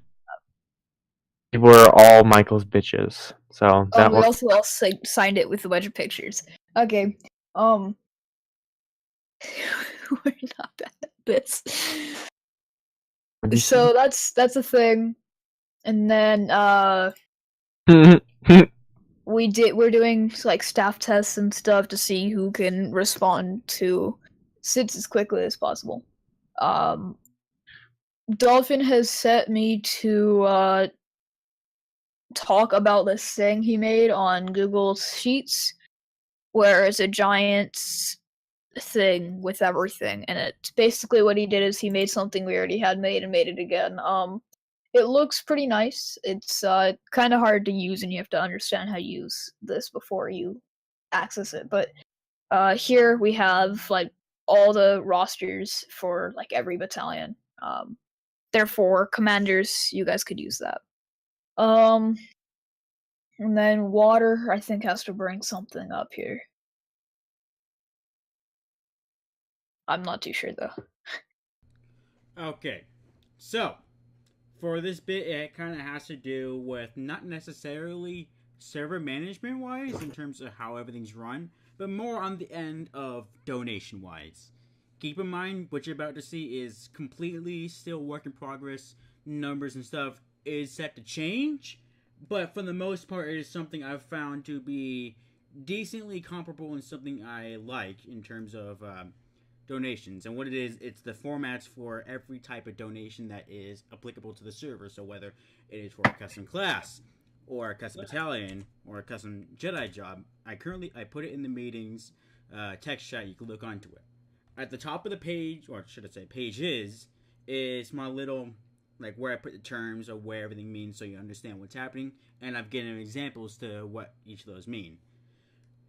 we're all Michael's bitches. So that we also all signed it with a bunch of pictures. Okay. We're not bad at this. So that's a thing. And then we're doing staff tests and stuff to see who can respond to SIDS as quickly as possible. Dolphin has set me to talk about this thing he made on Google Sheets, where it's a giant thing with everything in it. Basically what he did is he made something we already had made and made it again. It looks pretty nice. It's kind of hard to use, and you have to understand how to use this before you access it. But here we have all the rosters for every battalion. Therefore, commanders, you guys could use that. And then Water, I think, has to bring something up here. I'm not too sure though. Okay, so for this bit, it kind of has to do with not necessarily server management wise in terms of how everything's run, but more on the end of donation wise. Keep in mind what you're about to see is completely still work in progress. numbers and stuff is set to change, but for the most part, it is something I've found to be decently comparable and something I like in terms of donations. And what it is, it's the formats for every type of donation that is applicable to the server. So whether it is for a custom class, or a custom battalion, or a custom Jedi job, I put it in the meetings text chat. You can look onto it. At the top of the page, or should I say pages, is my little, like, where I put the terms of where everything means so you understand what's happening, and I've given examples to what each of those mean.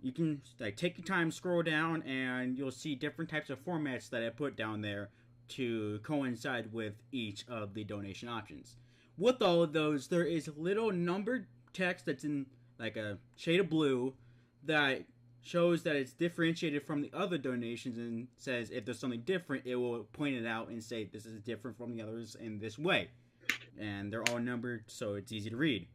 You can take your time, scroll down, and you'll see different types of formats that I put down there to coincide with each of the donation options. With all of those, there is little numbered text that's in like a shade of blue that shows that it's differentiated from the other donations, and says if there's something different, it will point it out and say this is different from the others in this way. And they're all numbered, so it's easy to read.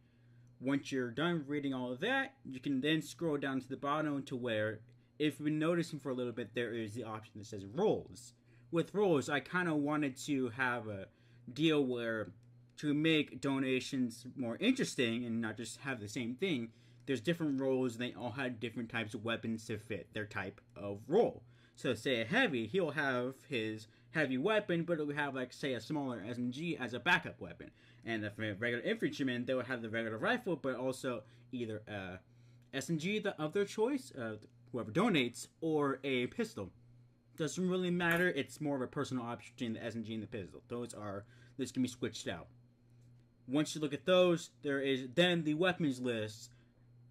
Once you're done reading all of that, you can then scroll down to the bottom to where, if you've been noticing for a little bit, there is the option that says roles. With roles, I kind of wanted to have a deal where, to make donations more interesting and not just have the same thing, there's different roles, and they all have different types of weapons to fit their type of role. So say a heavy, he'll have his heavy weapon, but it'll have, like, say, a smaller SMG as a backup weapon. And if a regular infantryman, they will have the regular rifle, but also either a SMG of their choice, whoever donates, or a pistol. Doesn't really matter, it's more of a personal option between the SMG and the pistol. This can be switched out. Once you look at those, there is then the weapons list,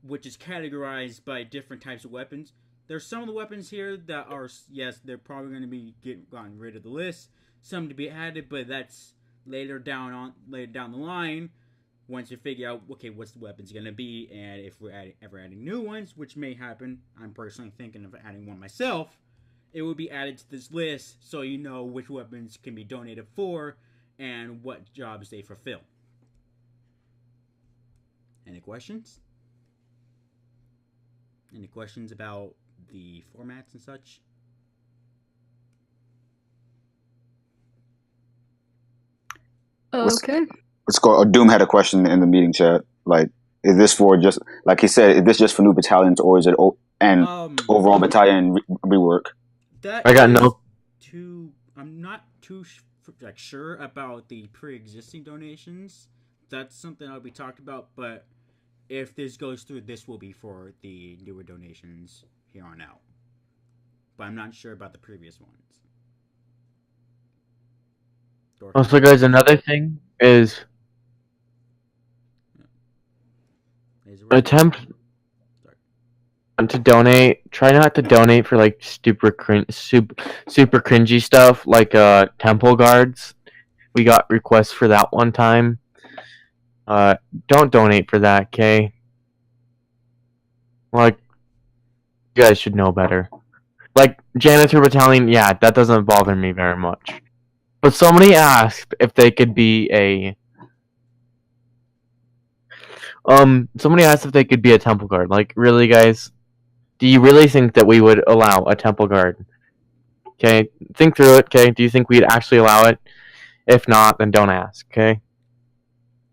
which is categorized by different types of weapons. There's some of the weapons here that are, yes, they're probably going to be gotten rid of the list. Some to be added, but that's later down the line. Once you figure out, okay, what's the weapons going to be, and if we're ever adding new ones, which may happen, I'm personally thinking of adding one myself, it will be added to this list so you know which weapons can be donated for and what jobs they fulfill. Any questions? Any questions about the formats and such? Okay. Let's go. Doom had a question in the meeting chat. Like, is this for just, like he said, is this just for new battalions, or is it overall battalion rework? I got no. I'm not too sure about the pre-existing donations. That's something I'll be talking about, but if this goes through, this will be for the newer donations here on out. But I'm not sure about the previous ones. Also, guys, another thing is attempt to donate. Try not to donate for like super cringy stuff like temple guards. We got requests for that one time. Don't donate for that, okay? Like, you guys should know better. Like, janitor battalion, yeah, that doesn't bother me very much. But somebody asked if they could be a... somebody asked if they could be a temple guard. Like, really, guys? Do you really think that we would allow a temple guard? Okay, think through it, okay? Do you think we'd actually allow it? If not, then don't ask, okay?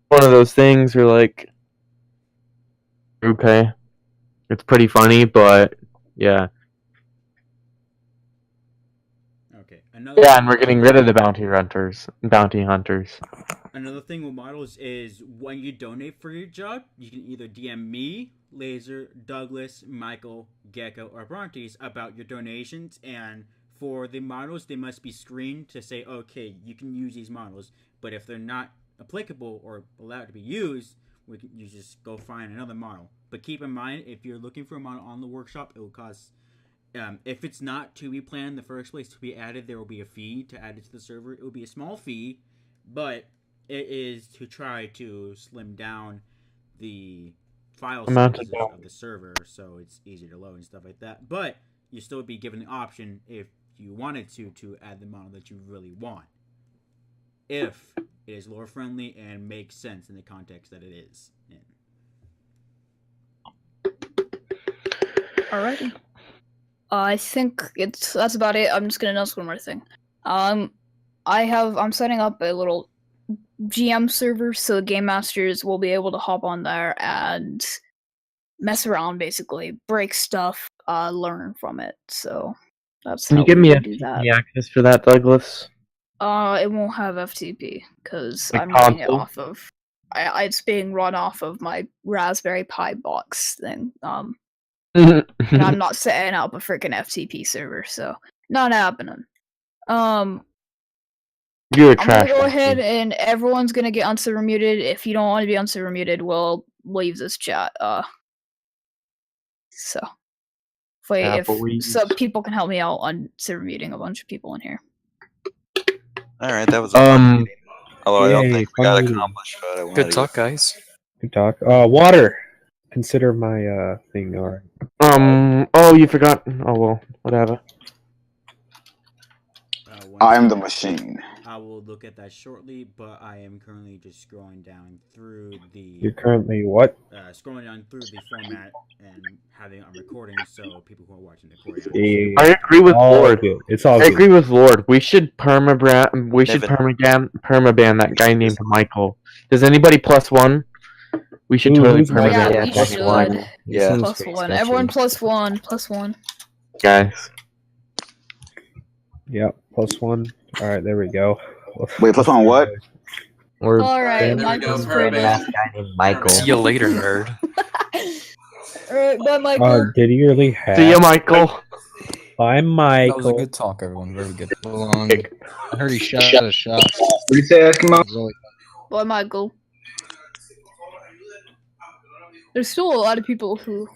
One of those things where, like, okay, it's pretty funny, but yeah. Okay. Another Yeah, and we're getting rid of the bounty hunters. Another thing with models is when you donate for your job, you can either DM me, Laser, Douglas, Michael, Gecko, or Brontes about your donations, and for the models, they must be screened to say, okay, you can use these models, but if they're not applicable or allowed to be used, you just go find another model. But keep in mind, if you're looking for a model on the workshop, it will cost, if it's not to be planned in the first place to be added, there will be a fee to add it to the server. It will be a small fee, but it is to try to slim down the file sizes of the server so it's easier to load and stuff like that. But you still be given the option, if you wanted to add the model that you really want, if it is lore friendly and makes sense in the context that it is in. Alrighty. I think that's about it. I'm just gonna announce one more thing. I'm setting up a little GM server, so game masters will be able to hop on there and mess around, basically break stuff, learn from it. So that's Can how you give we me would do that. FTP access for that, Douglas? It won't have FTP because Like I'm running it console? off of. It's being run off of my Raspberry Pi box thing. And I'm not setting up a freaking FTP server, so not happening. You're a I'm gonna trash go monkey. ahead and everyone's gonna get unserver muted. If you don't want to be unserver muted, we'll leave this chat. So if Applebee's. so, people can help me out on server muting a bunch of people in here. All right, that was a fun meeting. Although I don't Yay, think we fun got meeting. accomplished what I wanted. Good to talk, get. guys. Good talk. Water. Consider my thing. All right. Oh, you forgot. Oh well, whatever. I'm the machine. I will look at that shortly, but I am currently just scrolling down through the. You're currently what? Scrolling down through the format and having a recording, so people who are watching the recording. Yeah. I agree with All Lord. good. It's all I good. agree with Lord. We should permaban. We should Niven. permaban that guy named Michael. Does anybody +1? We should Ooh, totally who's Michael? permaban Yeah, that we guy should. named Michael. Yeah. Plus one. Everyone +1. Guys. Yep. +1. All right. There we go. Wait, +1 what? Or All right, There we go, Michael's permaban. pretty. that guy named Michael. See you later, nerd. Alright, bye, Michael. Did you really have? See ya, Michael. I'm That was a Michael. good talk, everyone. Very good. I heard he shot a shot. What do you say, Eskimo? Really Bye, Michael. There's still a lot of people who.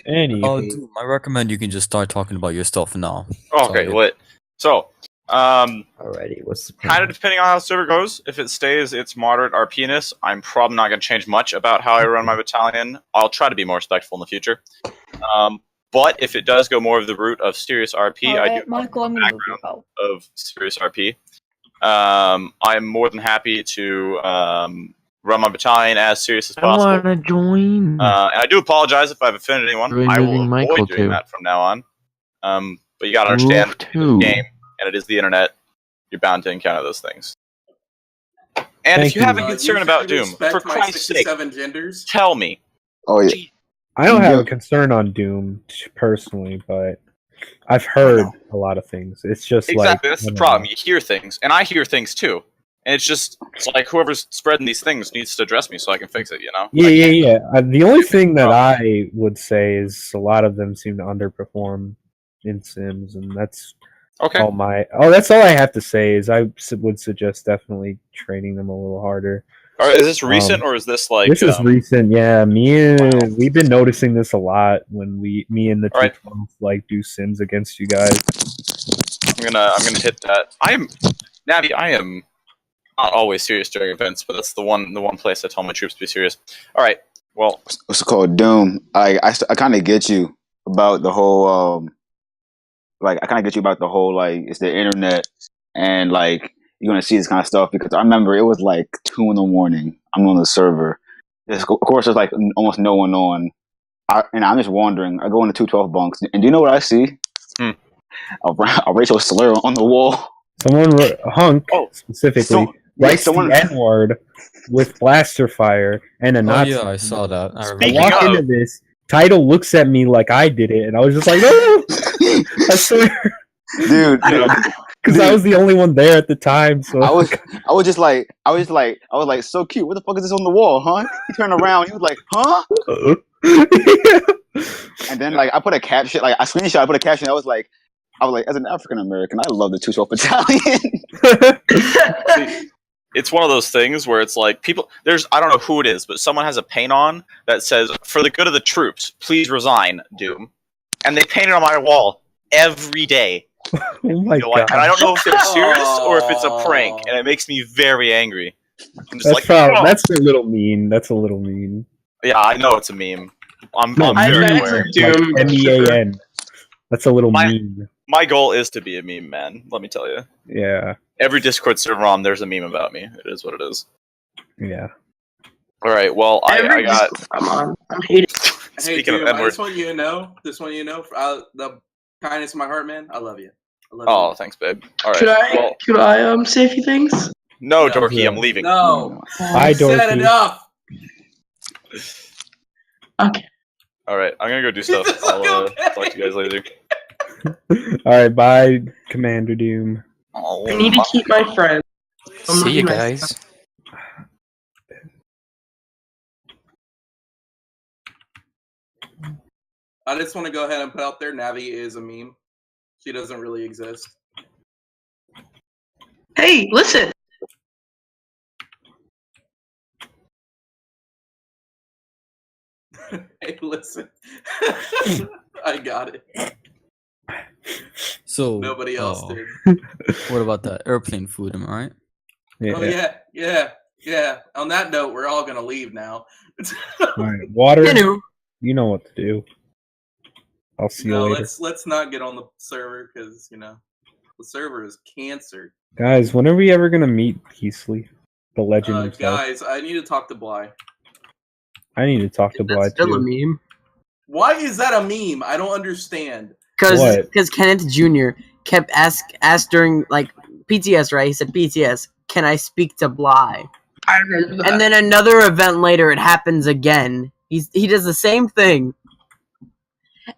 Anywho. Oh, dude, I recommend you can just start talking about your stuff now. Okay, lit. So, Alrighty, what's the kind of depending on how the server goes, if it stays its moderate RP-ness, I'm probably not going to change much about how I run my battalion. I'll try to be more respectful in the future. But if it does go more of the route of serious RP, I do Alright, Michael, I'm gonna move you out. of serious RP. I'm more than happy to run my battalion as serious as I possible. wanna join. And I do apologize if I've offended anyone. Really I will moving avoid Michael, doing too. that from now on. But you gotta understand, Move it's a too. game, and it is the internet. You're bound to encounter those things. And Thank if you you. have a concern You about should Doom, respect for my Christ's 6 to sake, 7 genders. tell me. Oh yeah. I don't have a concern on Doom personally, but I've heard a lot of things. It's just Exactly, like that's the problem. You hear things, and I hear things too. And it's like whoever's spreading these things needs to address me so I can fix it, you know? Yeah. The only thing that I would say is a lot of them seem to underperform in Sims, and that's Okay. all my. Oh, that's all I have to say. Is I would suggest definitely training them a little harder. All right, is this recent or is this like? This is recent, yeah. We've been noticing this a lot when me and the All right. 212 like do Sims against you guys. I'm gonna hit that. Navi. I am not always serious during events, but that's the one place I tell my troops to be serious. All right. Well, What's it called? Doom. I kind of get you about the whole like I kind of get you about the whole like it's the internet and like you're gonna see this kind of stuff because I remember it was like 2 a.m. I'm on the server. Of course, there's like almost no one on, and I'm just wandering. I go into 212 bunks, and do you know what I see? A racial slur on the wall. Someone Hunk specifically writes the N-word with blaster fire and a Oh Nazi. yeah, I saw that. I I remember. walk into this. Title looks at me like I did it, and I was just like, "No!" I swear, dude. Because I was the only one there at the time. So I was like, so cute. What the fuck is this on the wall, huh? He turned around. He was like, huh? And then like I put a caption, like I screenshot. I put a caption. I was like, as an African American, I love the 212 Battalion. it's one of those things where it's like people. I don't know who it is, but someone has a paint on that says, "For the good of the troops, please resign, Doom," and they paint it on my wall every day. Oh my god! And I don't know if they're serious or if it's a prank, and it makes me very angry. I'm just That's that's a little mean. That's a little mean. Yeah, I know it's a meme. I'm No, very mean, aware. like MEAN. That's a little mean. My goal is to be a meme man. Let me tell you. Yeah. Every Discord server on there's a meme about me. It is what it is. Yeah. All right. Well, I got. Come on, I'm hating. Speaking of Doom, I N-word, just want you to know, the kindness of my heart, man, I love you. Oh, thanks, babe. All right. Could I say a few things? No, Dorky, I'm leaving. No. Bye, You said Dorky. enough. Okay. All right, I'm gonna go do stuff. I'll talk to you guys later. All right, bye, Commander Doom. I need to keep my friends. See you guys. I just want to go ahead and put out there, Navi is a meme. She doesn't really exist. Hey, listen. Hey, listen. I got it. So Nobody else did. What about that airplane food? Am I right? Oh yeah. On that note, we're all gonna leave now. All right, water. Hello. You know what to do. I'll see you No, later, let's not get on the server because the server is cancer. guys. When are we ever gonna meet Keesley, the legend himself? Guys, I need to talk to Bly. I need to talk to Bly Still a too. meme. Why is that a meme? I don't understand. Because Kenneth Jr. kept asked during like PTS, right? He said, "PTS, can I speak to Bly?" I remember that. And then another event later, it happens again. He does the same thing,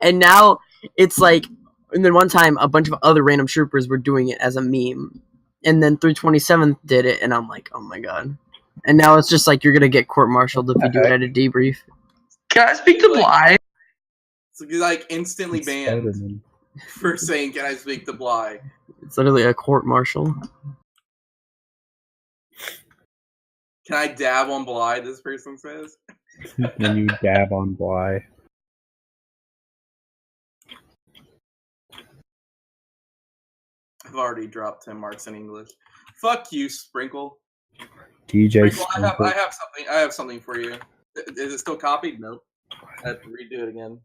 and now it's like, and then one time a bunch of other random troopers were doing it as a meme, and then 327th did it, and I'm like, oh my god. And now it's just like you're gonna get court-martialed if you do it at a debrief. Can I speak to Bly? It's like instantly banned for saying, "Can I speak to Bly?" It's literally a court-martial. Can I dab on Bly? This person says. When you dab on Bly. I've already dropped 10 marks in English. Fuck you, Sprinkle. DJ Sprinkle, I have something for you. Is it still copied? Nope. I have to redo it again.